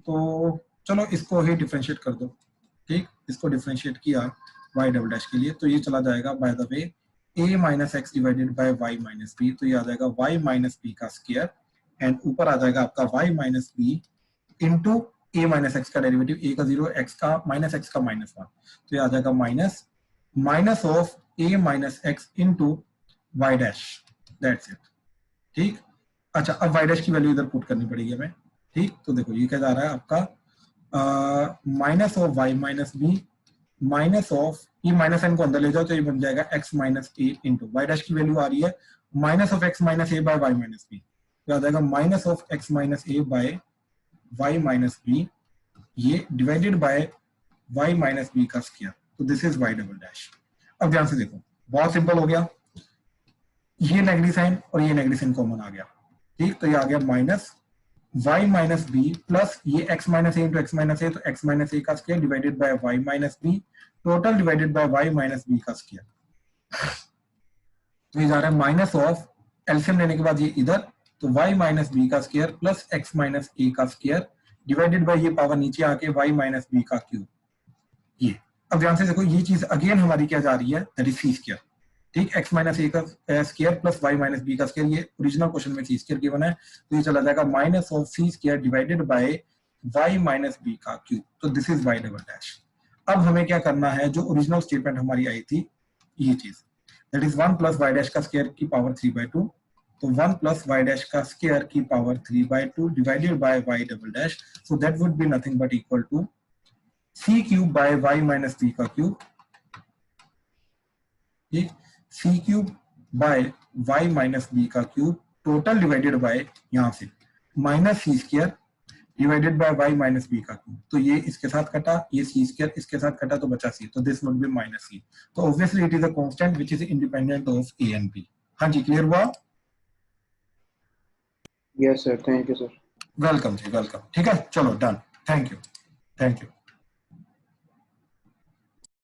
तो चलो इसको ही डिफरेंशिएट कर दो। ठीक, इसको डिफरेंशिएट किया y डबल डैश के लिए, तो ये चला जाएगा by the way a minus x divided by y minus b, तो ये आ जाएगा y माइनस b का स्क्वायर एंड ऊपर आ जाएगा आपका y minus b into a minus x का डेरिवेटिव, a का 0 x का माइनस एक्स का माइनस 1, तो ये आ जाएगा minus minus of a minus x into y dash, that's it. ठीक, अच्छा अब y डैश की वैल्यू इधर पुट करनी पड़ेगी हमें। ठीक, तो देखो ये क्या जा रहा है आपका minus of y minus b minus of ये माइनस एन को अंदर ले जाओ तो ये बन जाएगा x minus a into y dash की वैल्यू आ रही है minus of x minus a by y minus b, तो आ जाएगा minus of x minus a by y minus b, ये divided by y minus b का स्क्वायर, तो this is y double dash. अब ध्यान से देखो, बहुत सिंपल हो गया, ये नेगेटिव साइन और ये नेगेटिव साइन कॉमन आ गया। ठीक, तो ये आ गया minus y minus b plus ये x minus a into x minus a, तो x माइनस a का square divided by y minus b total divided by y minus b का स्क्वायर। तो ये जा रहा है माइनस ऑफ, एलसीएम लेने के बाद ये इधर, तो y माइनस b का square plus x minus a का स्क्वायर डिवाइडेड बाय ये पावर नीचे आके y माइनस b का क्यूब। ये अब ध्यान से देखो, ये चीज अगेन हमारी क्या जा रही है, दैट इज c स्क्वायर। ठीक, x माइनस a का square plus y minus b का स्क्वायर, ये ओरिजिनल क्वेश्चन में c स्क्वायर गिवन है, तो ये चला जाएगा minus of c square divided by y minus b का क्यूब, तो this is y double dash. अब हमें क्या करना है, जो ओरिजिनल स्टेटमेंट हमारी आई थी ये चीज, that is 1 plus y dash का स्क्वायर की पावर 3 बाय 2, तो 1 प्लस y डैश का स्क्वायर की power 3 by 2 divided by y double dash, so that would be nothing but equal to c cube by y minus b का cube, ठीक, c cube by y minus b का cube total divided by यहां से minus c square divided by y minus b का cube. तो ये इसके साथ कटा, ये सी स्क्वायर इसके साथ कटा तो बचा सी, तो this would be minus c. तो obviously it is a constant which is independent of a and b. हाँ जी, क्लियर हुआ? Yes sir, thank you sir. Welcome जी, वेलकम। ठीक है, चलो done. Thank you, thank you.